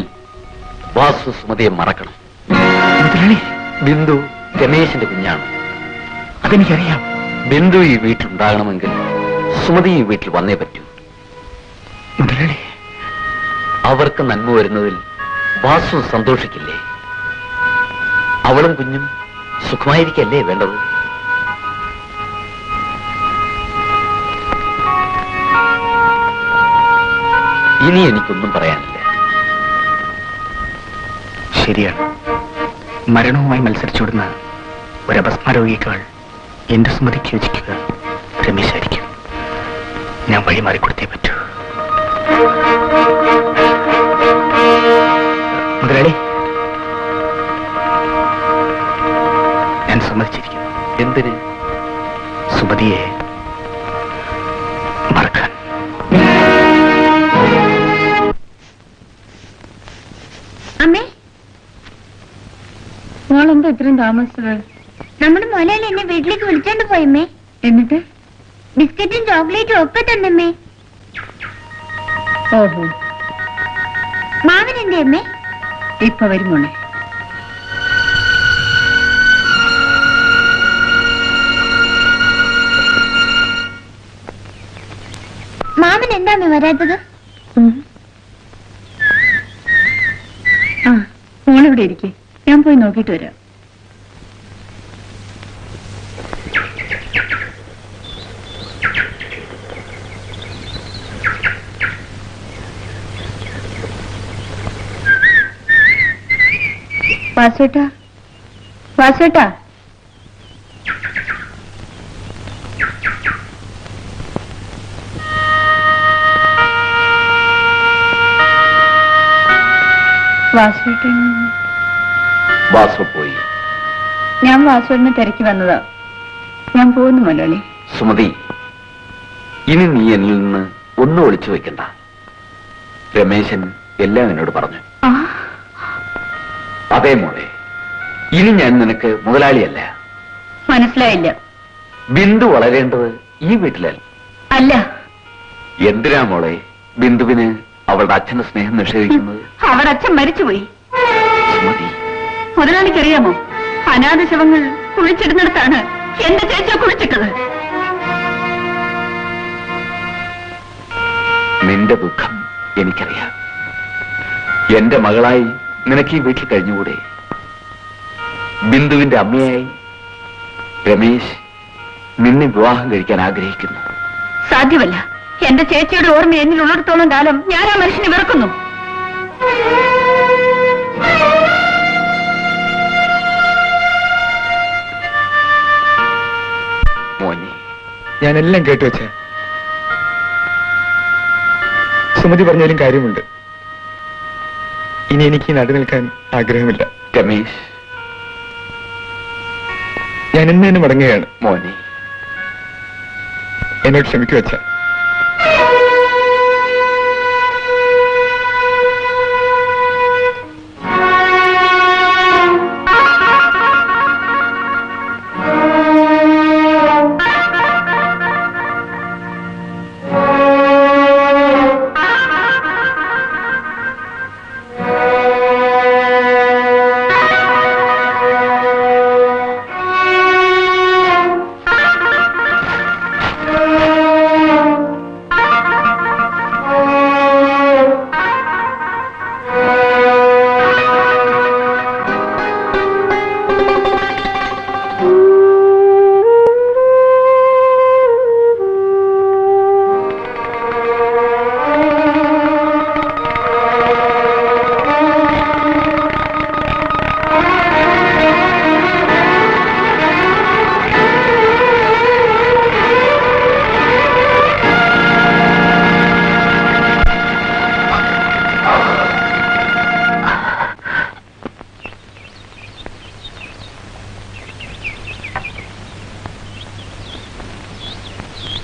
വാസു സുമതിയെ മറക്കണം. മുതലാളി, ബിന്ദു രമേശിന്റെ കുഞ്ഞാണ്. അതെനിക്കറിയാം. ബിന്ദു ഈ വീട്ടിലുണ്ടാകണമെങ്കിൽ സുമതി ഈ വീട്ടിൽ വന്നേ പറ്റൂ. മുതലാളി, അവർക്ക് നന്മ വരുന്നതിൽ വാസു സന്തോഷിക്കില്ലേ? അവളും കുഞ്ഞും സുഖമായിരിക്കല്ലേ വേണ്ടത്? ഇനി എനിക്കൊന്നും പറയാനില്ല. ശരിയാണ്. മരണവുമായി മത്സരിച്ചോടുന്ന ഒരപസ്മാരോഗിയേക്കാൾ എന്റെ സുമതിക്ക് യോജിക്കുക രമേശായിരിക്കും. ഞാൻ വഴി മാറിക്കൊടുത്തേ പറ്റൂ. മുതലാളി, ഞാൻ സമ്മതിച്ചിരിക്കുന്നു. എന്തിന്? സുമതിയെ മറക്കാൻ. അമ്മേ, മോളെന്താ ഇത്രയും താമസിച്ചത്? നമ്മുടെ മുതലാളി എന്നെ വീട്ടിലേക്ക് വിളിച്ചോണ്ട് പോയമ്മേ. എന്നിട്ട് ബിസ്ക്കറ്റും ചോക്ലേറ്റും ഒക്കെ തന്നമ്മേ. ഓഹോ, മാമൻ എന്തേ അമ്മേ? ഇപ്പൊ വരുമോണേ. മാമൻ എന്താ വരാത്തത്? ആ, മോളിവിടെ ഇരിക്കേ, ഞാൻ പോയി നോക്കിയിട്ട് വരാം. വാസുവേട്ടാ, വാസുവേട്ടാ, വാസുവേട്ടൻ. വാസു പോയി. ഞാൻ വാസുവേട്ടനെ തിരക്കി വന്നതാ. ഞാൻ പോകുന്നു മുതലാളി. സുമതി, ഇനി നീ എന്നിൽ നിന്ന് ഒന്നും ഒളിച്ചു വെക്കണ്ട. രമേശൻ എല്ലാം എന്നോട് പറഞ്ഞു. അതേ മോളെ, ഇനി ഞാൻ നിനക്ക് മുതലാളിയല്ല. മനസ്സിലായില്ല. ബിന്ദു വളരേണ്ടത് ഈ വീട്ടിലല്ല. അല്ല. എന്തിനാ മോളെ ബിന്ദുവിന് അവളുടെ അച്ഛന്റെ സ്നേഹം നിഷേധിക്കുന്നത്? അവിടെ അച്ഛൻ മരിച്ചുപോയി. സുമതി, മുതലാളിക്കറിയാമോ, അനാഥ ശവങ്ങൾ കുഴിച്ചിടുന്നിടത്താണ് എന്റെ ചേച്ചിയെ കുഴിച്ചിട്ടത്. നിന്റെ ദുഃഖം എനിക്കറിയാം. എന്റെ മകളായി നിനക്ക് ഈ വീട്ടിൽ കഴിഞ്ഞുകൂടെ? ബിന്ദുവിന്റെ അമ്മയായി രമേശ് നിന്നെ വിവാഹം കഴിക്കാൻ ആഗ്രഹിക്കുന്നു. സാധ്യമല്ല. എന്റെ ചേച്ചിയുടെ ഓർമ്മ എന്നിൽ ഉള്ളിടത്തോളം കാലം ഞാൻ ആ മനുഷ്യനെ വെറുക്കുന്നു. മോനെ, ഞാനെല്ലാം കേട്ടു വെച്ച. സുമതി പറഞ്ഞാലും കാര്യമുണ്ട്. ഇനി എനിക്ക് നടുനിൽക്കാൻ നിൽക്കാൻ ആഗ്രഹമില്ല. രമേശ്, ഞാൻ ഇന്ന് മടങ്ങുകയാണ്. മോനെ, എന്നോട് ക്ഷമിക്കു വെച്ച.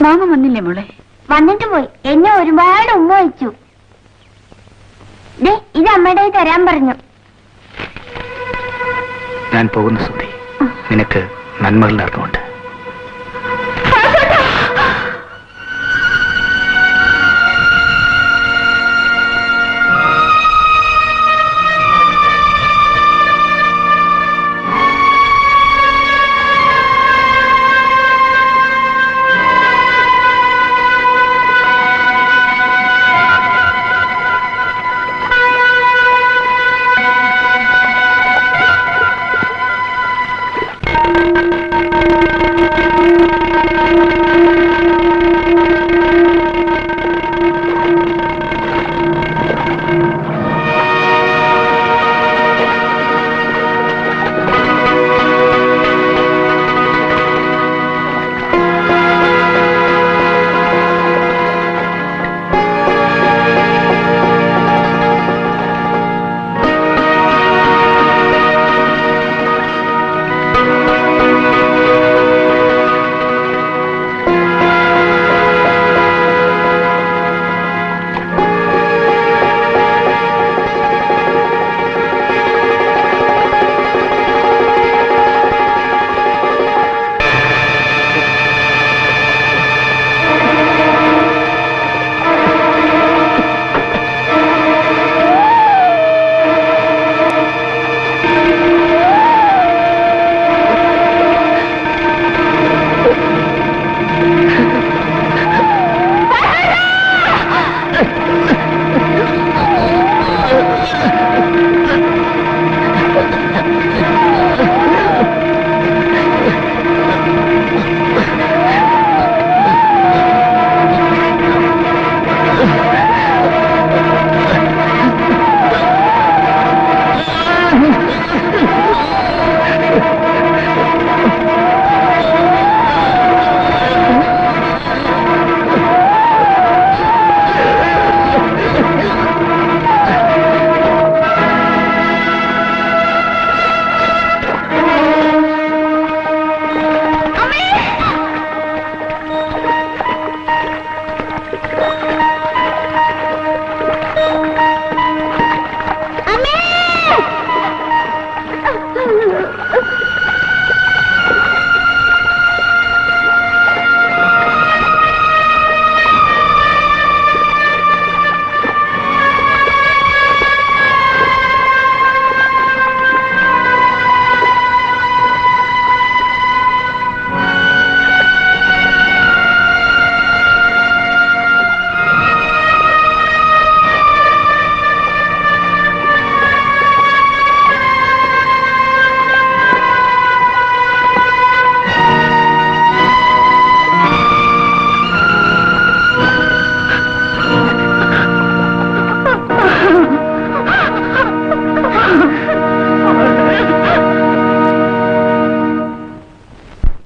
മാമ വന്നില്ലേ മോളെ? വന്നിട്ട് പോയി. എന്നെ ഒരുപാട് ഉമ്മ വെച്ചു. ഇത് അമ്മയുടെ തരാൻ പറഞ്ഞു. ഞാൻ പോകുന്നു സുമതി. നിനക്ക് നന്മകളുടെ അർത്ഥമുണ്ട്. ആ